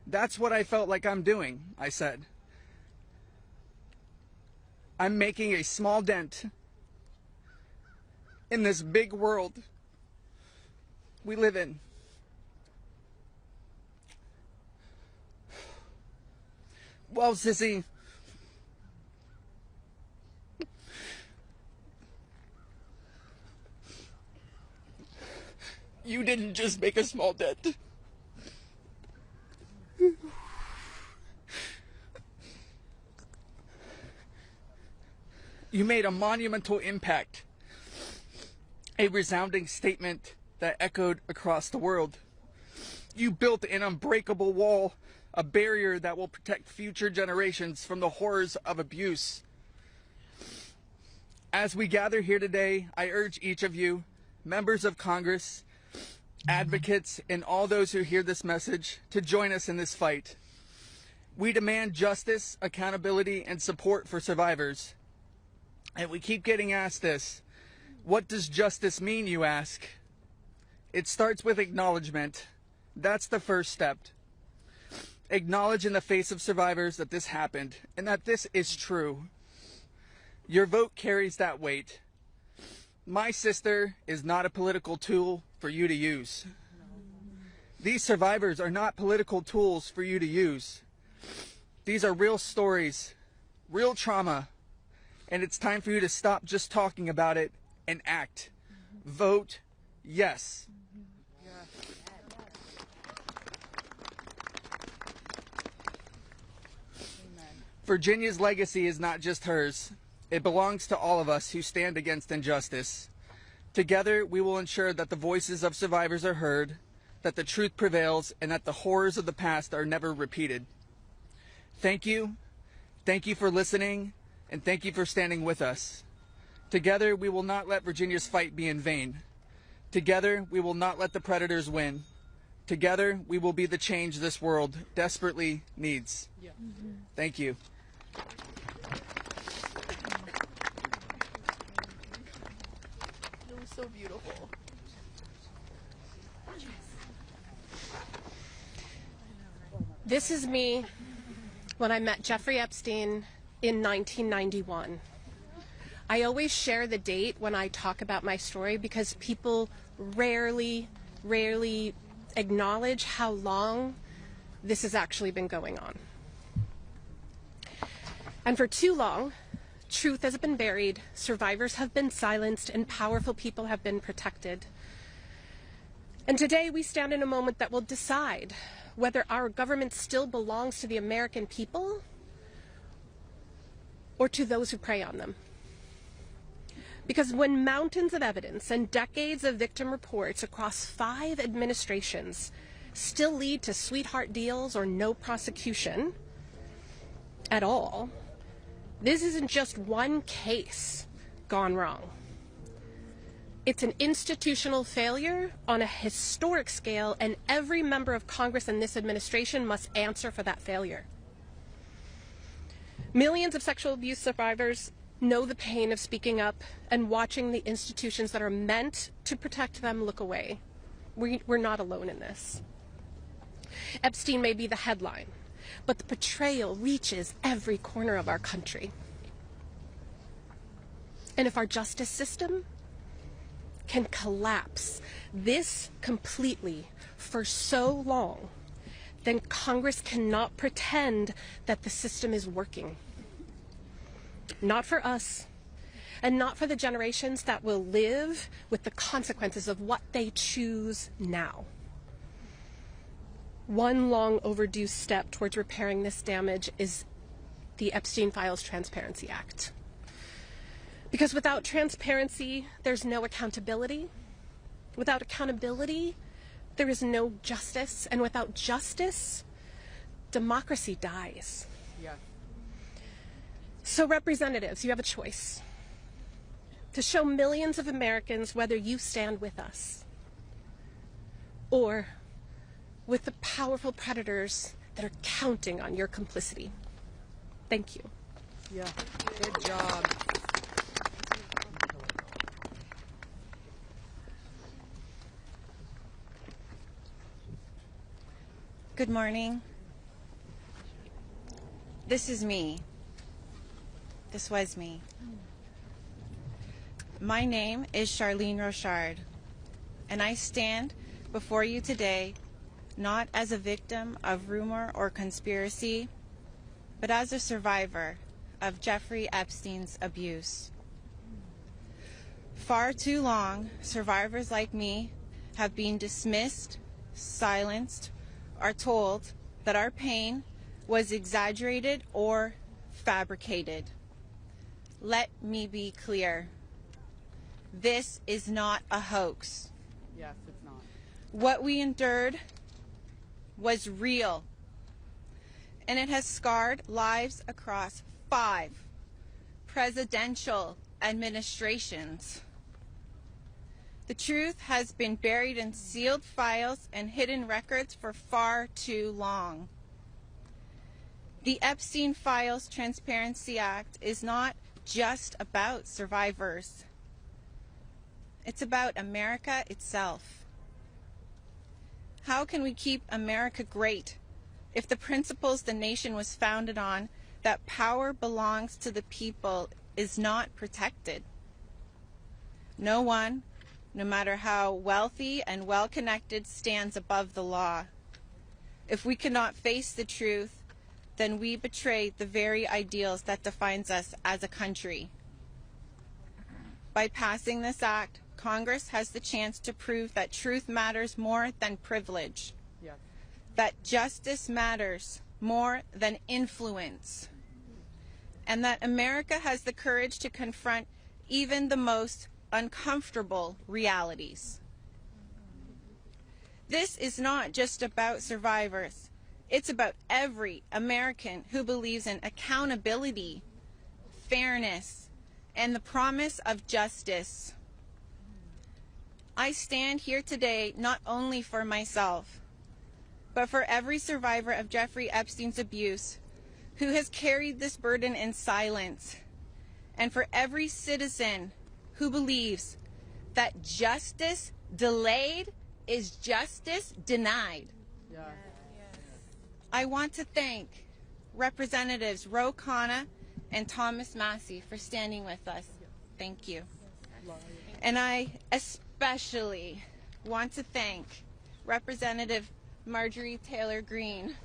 That's what I felt like I'm doing," I said. "I'm making a small dent in this big world we live in." Well, sissy, you didn't just make a small dent. You made a monumental impact, a resounding statement that echoed across the world. You built an unbreakable wall, a barrier that will protect future generations from the horrors of abuse. As we gather here today, I urge each of you, members of Congress, advocates, and all those who hear this message to join us in this fight. We demand justice, accountability, and support for survivors. And we keep getting asked this. What does justice mean, you ask? It starts with acknowledgement. That's the first step. Acknowledge in the face of survivors that this happened and that this is true. Your vote carries that weight. My sister is not a political tool for you to use. These survivors are not political tools for you to use. These are real stories, real trauma, and it's time for you to stop just talking about it and act. Vote yes. Virginia's legacy is not just hers. It belongs to all of us who stand against injustice. Together, we will ensure that the voices of survivors are heard, that the truth prevails, and that the horrors of the past are never repeated. Thank you. Thank you for listening, and thank you for standing with us. Together, we will not let Virginia's fight be in vain. Together, we will not let the predators win. Together, we will be the change this world desperately needs. Thank you. It was so beautiful. This is me when I met Jeffrey Epstein in 1991. I always share the date when I talk about my story because people rarely acknowledge how long this has actually been going on. And for too long, truth has been buried, survivors have been silenced, and powerful people have been protected. And today we stand in a moment that will decide whether our government still belongs to the American people or to those who prey on them. Because when mountains of evidence and decades of victim reports across 5 administrations still lead to sweetheart deals or no prosecution at all, this isn't just one case gone wrong. It's an institutional failure on a historic scale, and every member of Congress in this administration must answer for that failure. Millions of sexual abuse survivors know the pain of speaking up and watching the institutions that are meant to protect them look away. We're not alone in this. Epstein may be the headline, but the betrayal reaches every corner of our country. And if our justice system can collapse this completely for so long, then Congress cannot pretend that the system is working. Not for us, and not for the generations that will live with the consequences of what they choose now. One long overdue step towards repairing this damage is the Epstein Files Transparency Act. Because without transparency, there's no accountability. Without accountability, there is no justice. And without justice, democracy dies. Yeah. So representatives, you have a choice to show millions of Americans whether you stand with us or with the powerful predators that are counting on your complicity. Thank you. Yeah, good job. Good morning. This is me. This was me. My name is Charlene Rochard, and I stand before you today not as a victim of rumor or conspiracy, but as a survivor of Jeffrey Epstein's abuse. Far too long, survivors like me have been dismissed, silenced, or told that our pain was exaggerated or fabricated. Let me be clear. This is not a hoax. Yes, it's not. What we endured was real, and it has scarred lives across 5 presidential administrations. The truth has been buried in sealed files and hidden records for far too long. The Epstein Files Transparency Act is not just about survivors. It's about America itself. How can we keep America great if the principles the nation was founded on, that power belongs to the people, is not protected? No one, no matter how wealthy and well-connected, stands above the law. If we cannot face the truth, then we betray the very ideals that defines us as a country. By passing this act, Congress has the chance to prove that truth matters more than privilege, that justice matters more than influence, and that America has the courage to confront even the most uncomfortable realities. This is not just about survivors. It's about every American who believes in accountability, fairness, and the promise of justice. I stand here today not only for myself, but for every survivor of Jeffrey Epstein's abuse who has carried this burden in silence, and for every citizen who believes that justice delayed is justice denied. Yes. I want to thank Representatives Ro Khanna and Thomas Massey for standing with us. Thank you. And I especially want to thank Representative Marjorie Taylor Greene.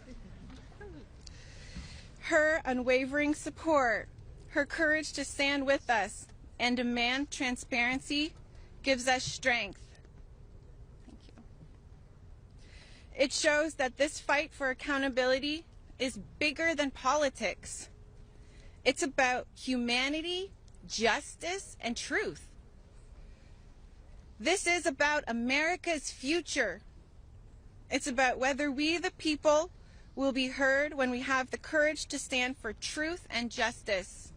Her unwavering support, her courage to stand with us and demand transparency gives us strength. Thank you. It shows that this fight for accountability is bigger than politics. It's about humanity, justice, and truth. This is about America's future. It's about whether we, the people, will be heard when we have the courage to stand for truth and justice.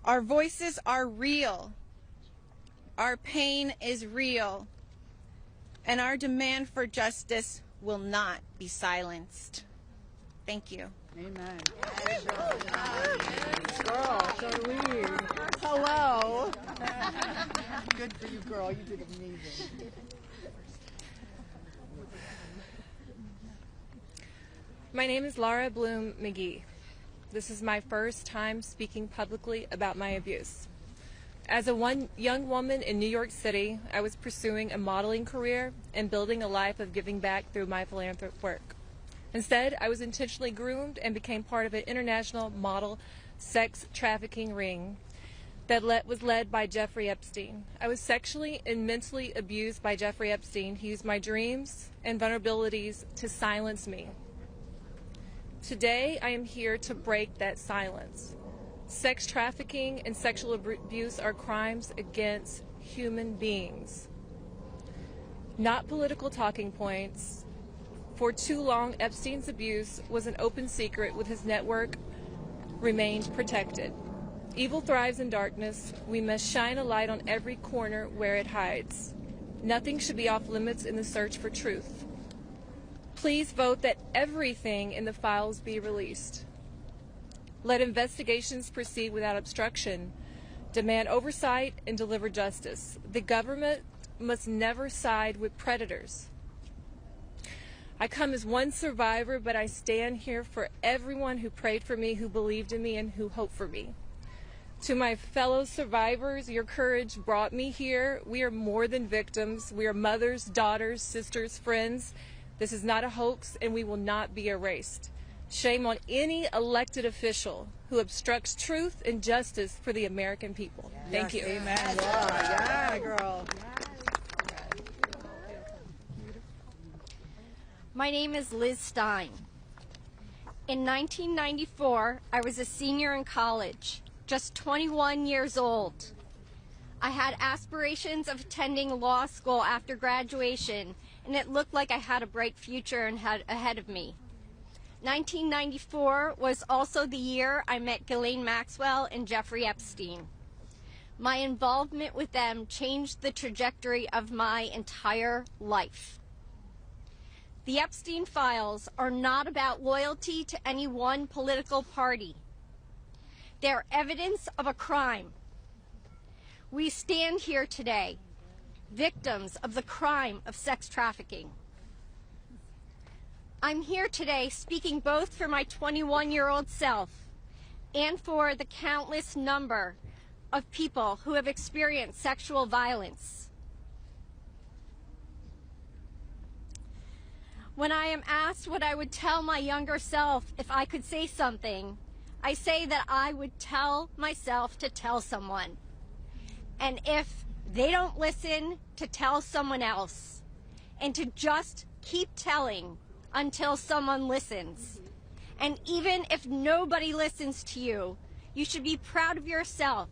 Our voices are real. Our pain is real. And our demand for justice will not be silenced. Thank you. Amen. Girl, Charlene. Hello. Good for you, girl. You did amazing. My name is Laura Bloom McGee. This is my first time speaking publicly about my abuse. As a young woman in New York City, I was pursuing a modeling career and building a life of giving back through my philanthropic work. Instead, I was intentionally groomed and became part of an international model sex trafficking ring that was led by Jeffrey Epstein. I was sexually and mentally abused by Jeffrey Epstein. He used my dreams and vulnerabilities to silence me. Today, I am here to break that silence. Sex trafficking and sexual abuse are crimes against human beings, not political talking points. For too long, Epstein's abuse was an open secret, with his network remained protected. Evil thrives in darkness. We must shine a light on every corner where it hides. Nothing should be off limits in the search for truth. Please vote that everything in the files be released. Let investigations proceed without obstruction. Demand oversight and deliver justice. The government must never side with predators. I come as one survivor, but I stand here for everyone who prayed for me, who believed in me, and who hoped for me. To my fellow survivors, your courage brought me here. We are more than victims. We are mothers, daughters, sisters, friends. This is not a hoax, and we will not be erased. Shame on any elected official who obstructs truth and justice for the American people. Thank you. Amen. Yeah, girl. My name is Liz Stein. In 1994, I was a senior in college, just 21 years old. I had aspirations of attending law school after graduation, and it looked like I had a bright future ahead of me. 1994 was also the year I met Ghislaine Maxwell and Jeffrey Epstein. My involvement with them changed the trajectory of my entire life. The Epstein files are not about loyalty to any one political party. They're evidence of a crime. We stand here today, victims of the crime of sex trafficking. I'm here today speaking both for my 21-year-old self and for the countless number of people who have experienced sexual violence. When I am asked what I would tell my younger self if I could say something, I say that I would tell myself to tell someone. And if they don't listen, to tell someone else. And to just keep telling until someone listens. And even if nobody listens to you, you should be proud of yourself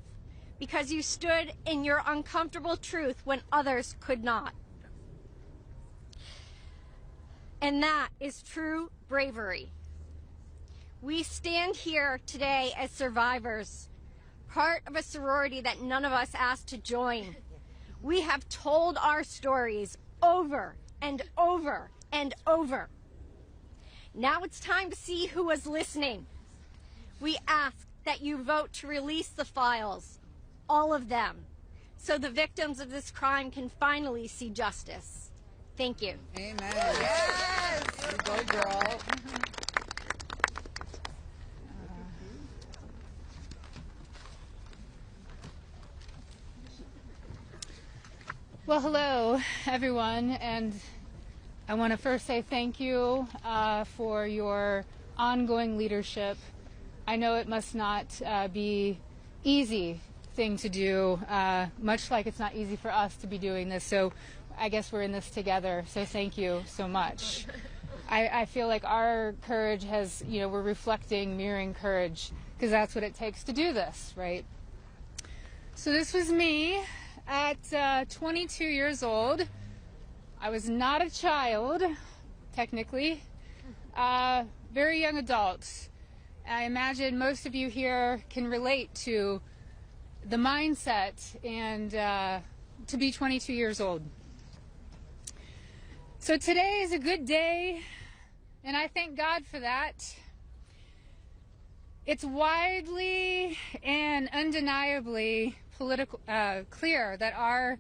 because you stood in your uncomfortable truth when others could not. And that is true bravery. We stand here today as survivors, part of a sorority that none of us asked to join. We have told our stories over and over and over. Now it's time to see who was listening. We ask that you vote to release the files, all of them, so the victims of this crime can finally see justice. Thank you. Amen. Yes! You go, girl. Well, hello, everyone, and I want to first say thank you for your ongoing leadership. I know it must not be easy thing to do, much like it's not easy for us to be doing this, so I guess we're in this together, so thank you so much. I feel like our courage has, we're reflecting, mirroring courage, because that's what it takes to do this, right? So this was me at 22 years old. I was not a child, technically, very young adult. I imagine most of you here can relate to the mindset and to be 22 years old. So today is a good day, and I thank God for that. It's widely and undeniably clear that our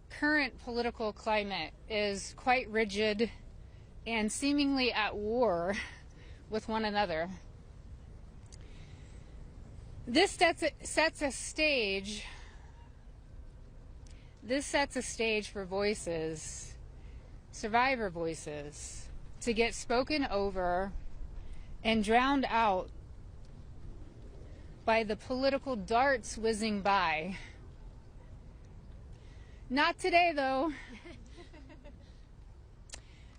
current political climate is quite rigid and seemingly at war with one another. This sets a stage for voices, survivor voices, to get spoken over and drowned out by the political darts whizzing by. Not today, though.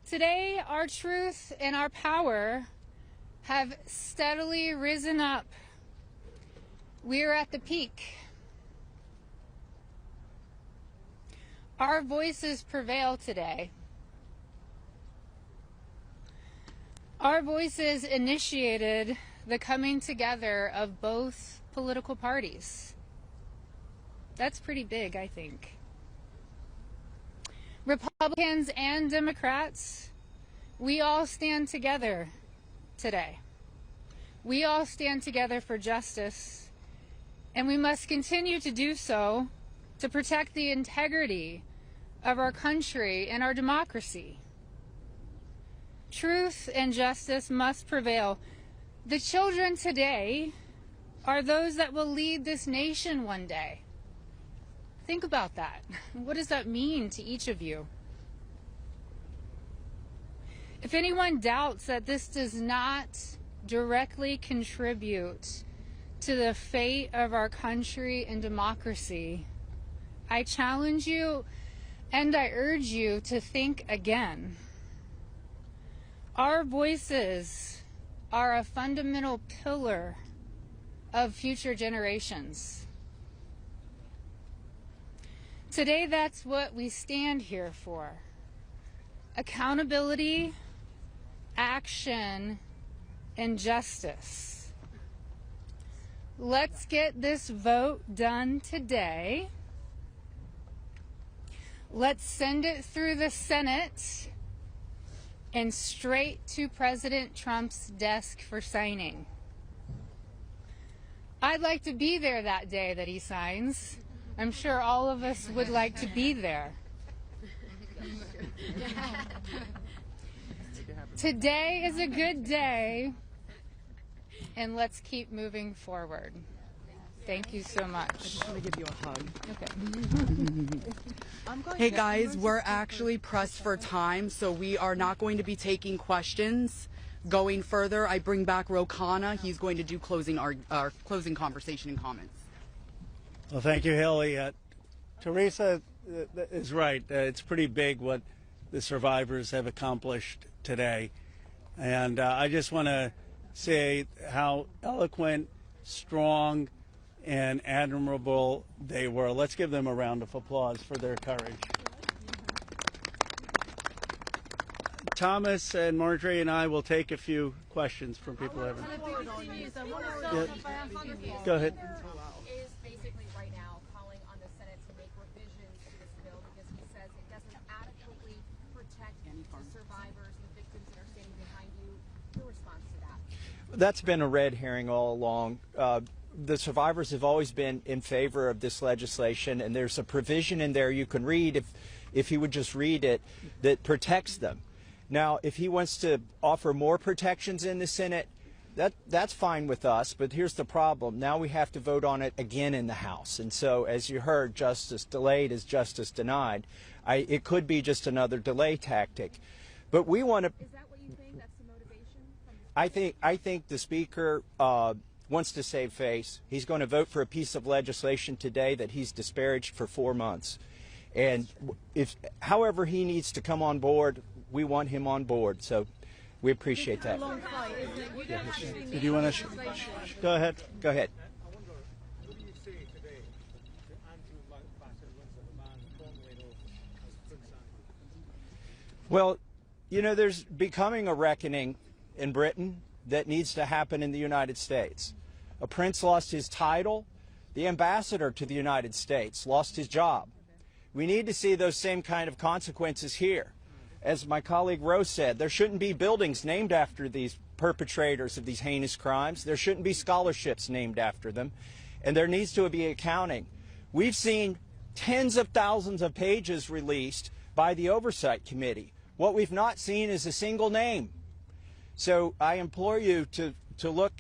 Today, our truth and our power have steadily risen up. We are at the peak. Our voices prevail today. Our voices initiated the coming together of both political parties. That's pretty big, I think. Republicans and Democrats, we all stand together today. We all stand together for justice, and we must continue to do so to protect the integrity of our country and our democracy. Truth and justice must prevail. The children today are those that will lead this nation one day. Think about that. What does that mean to each of you? If anyone doubts that this does not directly contribute to the fate of our country and democracy, I challenge you and I urge you to think again. Our voices are a fundamental pillar of future generations. Today, that's what we stand here for. Accountability, action, and justice. let's get this vote done today. Let's send it through the Senate and straight to President Trump's desk for signing. I'd like to be there that day that he signs. I'm sure all of us would like to be there. Today is a good day, and let's keep moving forward. Thank you so much. I just want to give you a hug. Okay. Hey guys, we're actually pressed for time, so we are not going to be taking questions. Going further, I bring back Rokana. He's going to do our closing conversation and comments. Well, thank you, Haley. Teresa is right. It's pretty big what the survivors have accomplished today. And I just want to say how eloquent, strong, and admirable they were. Let's give them a round of applause for their courage. Thomas and Marjorie and I will take a few questions from people. Yeah. Go ahead. Is basically right now calling on the Senate to make revisions to this bill because he says it doesn't adequately protect the survivors, the victims that are standing behind you. Your response to that? That's been a red herring all along. The survivors have always been in favor of this legislation, and there's a provision in there you can read, if he would just read it, that protects them. Now, if he wants to offer more protections in the Senate, that's fine with us, but here's the problem. Now we have to vote on it again in the House. And so, as you heard, justice delayed is justice denied. It could be just another delay tactic. But we want to... Is that what you think? That's the motivation? I think the Speaker wants to save face. He's going to vote for a piece of legislation today that he's disparaged for 4 months. And however he needs to come on board, we want him on board. So we appreciate that. Did you want to? Go ahead. Go ahead. Well, you know, there's becoming a reckoning in Britain that needs to happen in the United States. A prince lost his title. The ambassador to the United States lost his job. We need to see those same kind of consequences here. As my colleague Rose said, there shouldn't be buildings named after these perpetrators of these heinous crimes. There shouldn't be scholarships named after them. And there needs to be accounting. We've seen tens of thousands of pages released by the Oversight Committee. What we've not seen is a single name. So I implore you to look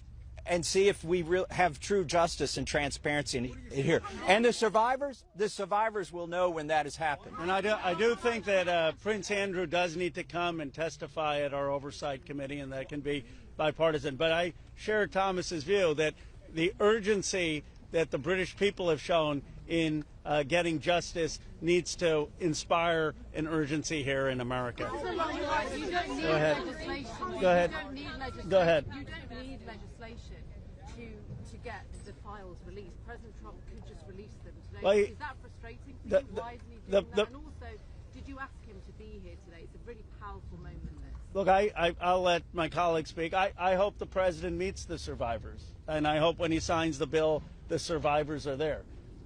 and see if we have true justice and transparency in here. And the survivors will know when that has happened. And I do think that Prince Andrew does need to come and testify at our Oversight Committee, and that can be bipartisan. But I share Thomas's view that the urgency that the British people have shown in getting justice needs to inspire an urgency here in America. Go ahead. Go ahead. Go ahead. You don't need legislation to get the files released. President Trump could just release them today. Well, is that frustrating for you? Why isn't he doing that? And also, did you ask him to be here today? It's a really powerful moment, this. Look, I'll let my colleague speak. I hope the president meets the survivors. And I hope when he signs the bill, the survivors are there.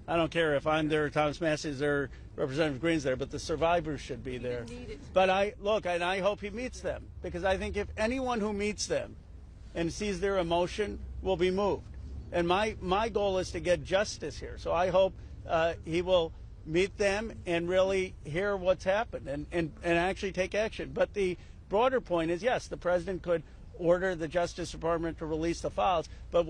I don't care if I'm there, Thomas Massey's there, Representative Greene's there, but the survivors should be there. But I hope he meets them, because I think if anyone who meets them and sees their emotion will be moved. And my goal is to get justice here. So I hope he will meet them and really hear what's happened and actually take action. But the broader point is, yes, the president could order the Justice Department to release the files, but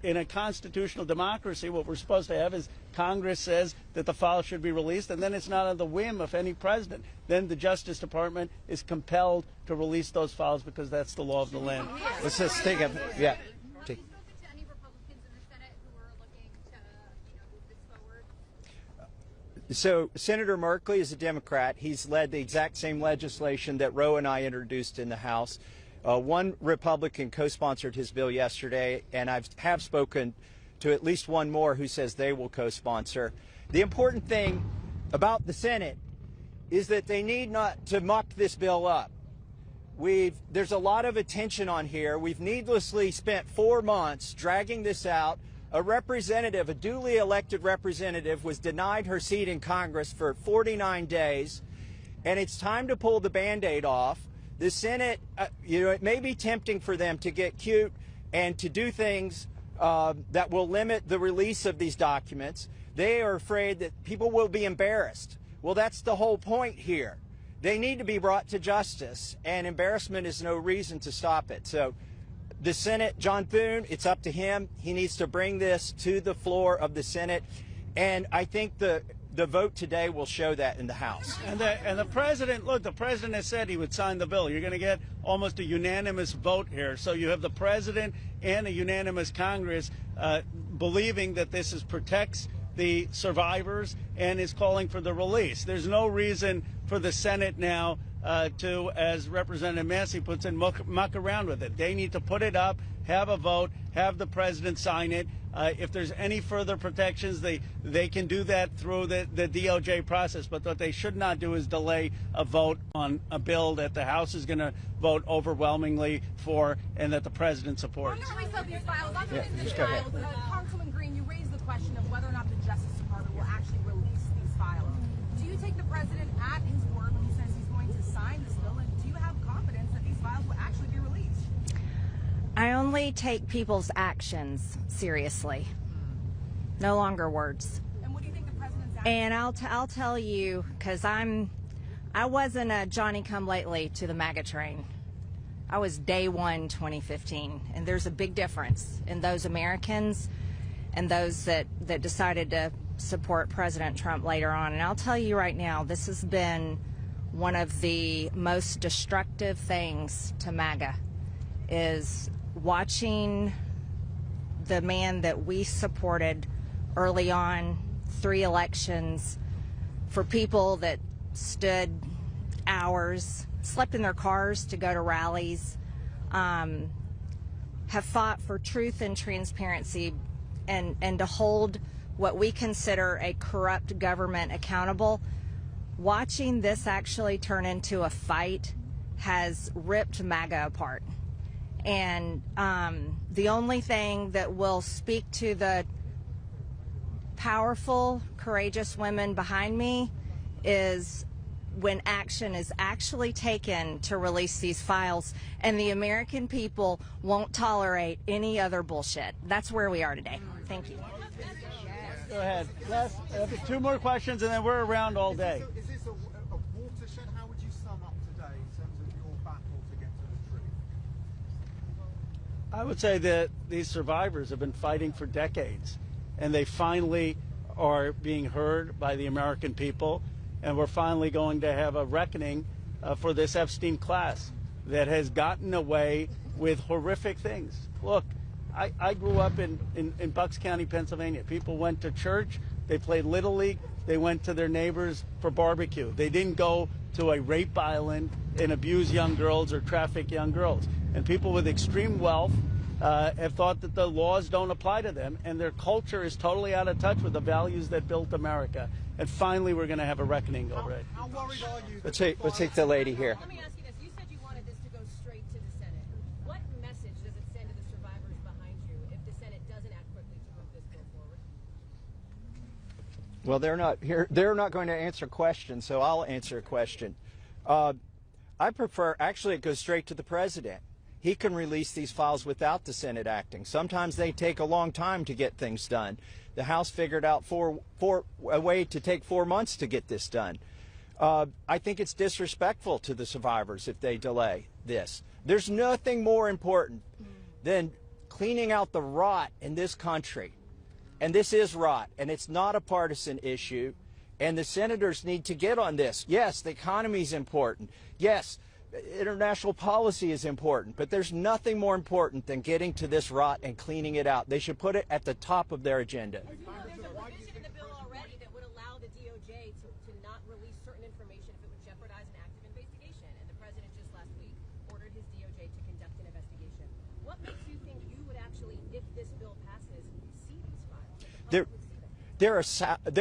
in a constitutional democracy, what we're supposed to have is Congress says that the files should be released, and then it's not on the whim of any president. Then the Justice Department is compelled to release those files because that's the law of the land. Let's just take a yeah. So Senator Merkley is a Democrat. He's led the exact same legislation that Roe and I introduced in the House. One Republican co-sponsored his bill yesterday, and I have spoken to at least one more who says they will co-sponsor. The important thing about the Senate is that they need not to muck this bill up. There's a lot of attention on here. We've needlessly spent 4 months dragging this out, A representative, a duly elected representative, was denied her seat in Congress for 49 days, and it's time to pull the Band-Aid off. The Senate, it may be tempting for them to get cute and to do things that will limit the release of these documents. They are afraid that people will be embarrassed. Well, that's the whole point here. They need to be brought to justice, and embarrassment is no reason to stop it. So the Senate, John Thune, it's up to him. He needs to bring this to the floor of the Senate, and I think the vote today will show that in the House. And the president, look, the president has said he would sign the bill. You're going to get almost a unanimous vote here. So you have the president and a unanimous Congress believing that this protects the survivors and is calling for the release. There's no reason for the Senate now to, as Representative Massey puts it, muck around with it. They need to put it up, have a vote, have the president sign it. If there's any further protections, they can do that through the DOJ process. But what they should not do is delay a vote on a bill that the House is going to vote overwhelmingly for and that the president supports. Yeah, just go ahead. Congresswoman Greene, you raised the question of whether or not the Justice Department will actually release these files. Do you take the president at his word when he says he's going to sign this bill, and do you have confidence that these files will actually be released? I only take people's actions seriously, no longer words. And what do you think the president's And I'll tell you, because I wasn't a Johnny-come-lately to the MAGA train. I was day one 2015, and there's a big difference in those Americans and those that decided to support President Trump later on. And I'll tell you right now, this has been one of the most destructive things to MAGA, is watching the man that we supported early on, 3 elections, for people that stood hours, slept in their cars to go to rallies, have fought for truth and transparency and to hold what we consider a corrupt government accountable. Watching this actually turn into a fight has ripped MAGA apart. And the only thing that will speak to the powerful, courageous women behind me is when action is actually taken to release these files, and the American people won't tolerate any other bullshit. That's where we are today. Thank you. Go ahead. Last, 2 more questions, and then we're around all day. Is this a watershed? How would you sum up today in terms of your battle to get to the truth? I would say that these survivors have been fighting for decades, and they finally are being heard by the American people, and we're finally going to have a reckoning for this Epstein class that has gotten away with horrific things. Look, I grew up in Bucks County, Pennsylvania. People went to church, they played Little League, they went to their neighbors for barbecue. They didn't go to a rape island and abuse young girls or traffic young girls. And people with extreme wealth have thought that the laws don't apply to them, and their culture is totally out of touch with the values that built America. And finally, we're going to have a reckoning over it. How worried are you? Let's take the lady here. Let me ask you this. You said you wanted this to go straight to the Senate. What message does it send to the survivors behind you if the Senate doesn't act quickly to move this bill forward? Well, they're not here. They're not going to answer questions, so I'll answer a question. I prefer, actually, it goes straight to the president. He can release these files without the Senate acting. Sometimes they take a long time to get things done. The House figured out a way to take 4 months to get this done. I think it's disrespectful to the survivors if they delay this. There's nothing more important than cleaning out the rot in this country. And this is rot, and it's not a partisan issue. And the senators need to get on this. Yes, the economy is important. Yes, international policy is important. But there's nothing more important than getting to this rot and cleaning it out. They should put it at the top of their agenda. There's a provision in the bill already that would allow the DOJ to not release certain information if it would jeopardize an active investigation. And the president just last week ordered his DOJ to conduct an investigation. What makes you think you would actually, if this bill passes, see these files? There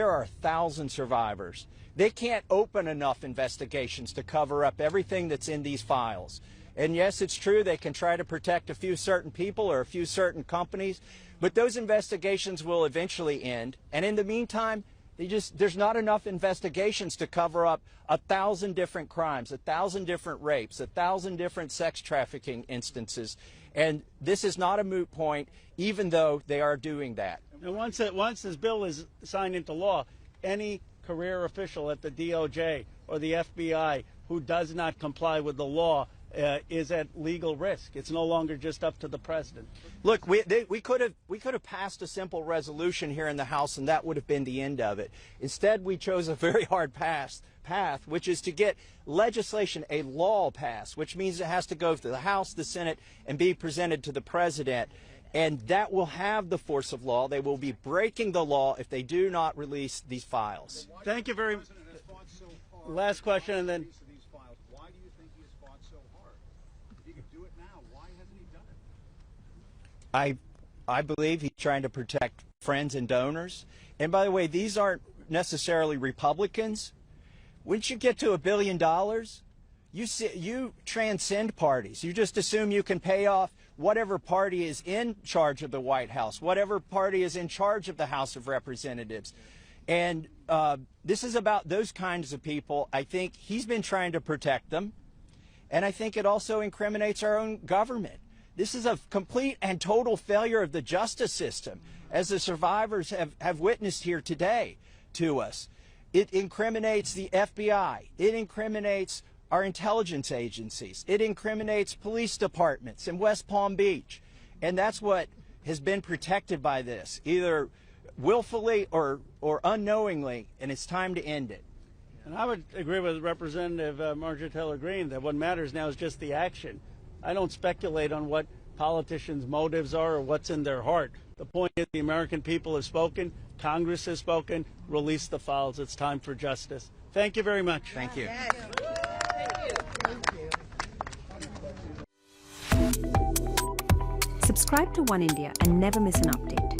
are 1,000 survivors. They can't open enough investigations to cover up everything that's in these files. And yes, it's true they can try to protect a few certain people or a few certain companies, but those investigations will eventually end. And in the meantime, there's not enough investigations to cover up 1,000 different crimes, 1,000 different rapes, 1,000 different sex trafficking instances. And this is not a moot point, even though they are doing that. And once this bill is signed into law, any career official at the DOJ or the FBI who does not comply with the law is at legal risk. It's no longer just up to the president. Look, we could have passed a simple resolution here in the House, and that would have been the end of it. Instead, we chose a very hard path, which is to get legislation, a law passed, which means it has to go to the House, the Senate, and be presented to the president. And that will have the force of law. They will be breaking the law if they do not release these files. Thank you very much. Last question, and then. Why do you think he has fought so hard? If he could do it now, why hasn't he done it? I believe he's trying to protect friends and donors. And by the way, these aren't necessarily Republicans. Once you get to $1 billion, you transcend parties. You just assume you can pay off whatever party is in charge of the White House, whatever party is in charge of the House of Representatives. And this is about those kinds of people. I think he's been trying to protect them. And I think it also incriminates our own government. This is a complete and total failure of the justice system, as the survivors have witnessed here today to us. It incriminates the FBI. It incriminates our intelligence agencies. It incriminates police departments in West Palm Beach. And that's what has been protected by this, either willfully or unknowingly, and it's time to end it. And I would agree with Representative Marjorie Taylor Greene that what matters now is just the action. I don't speculate on what politicians' motives are or what's in their heart. The point is the American people have spoken, Congress has spoken, release the files. It's time for justice. Thank you very much. Thank you. Subscribe to One India and never miss an update.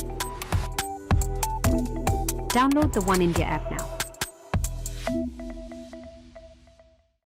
Download the One India app now.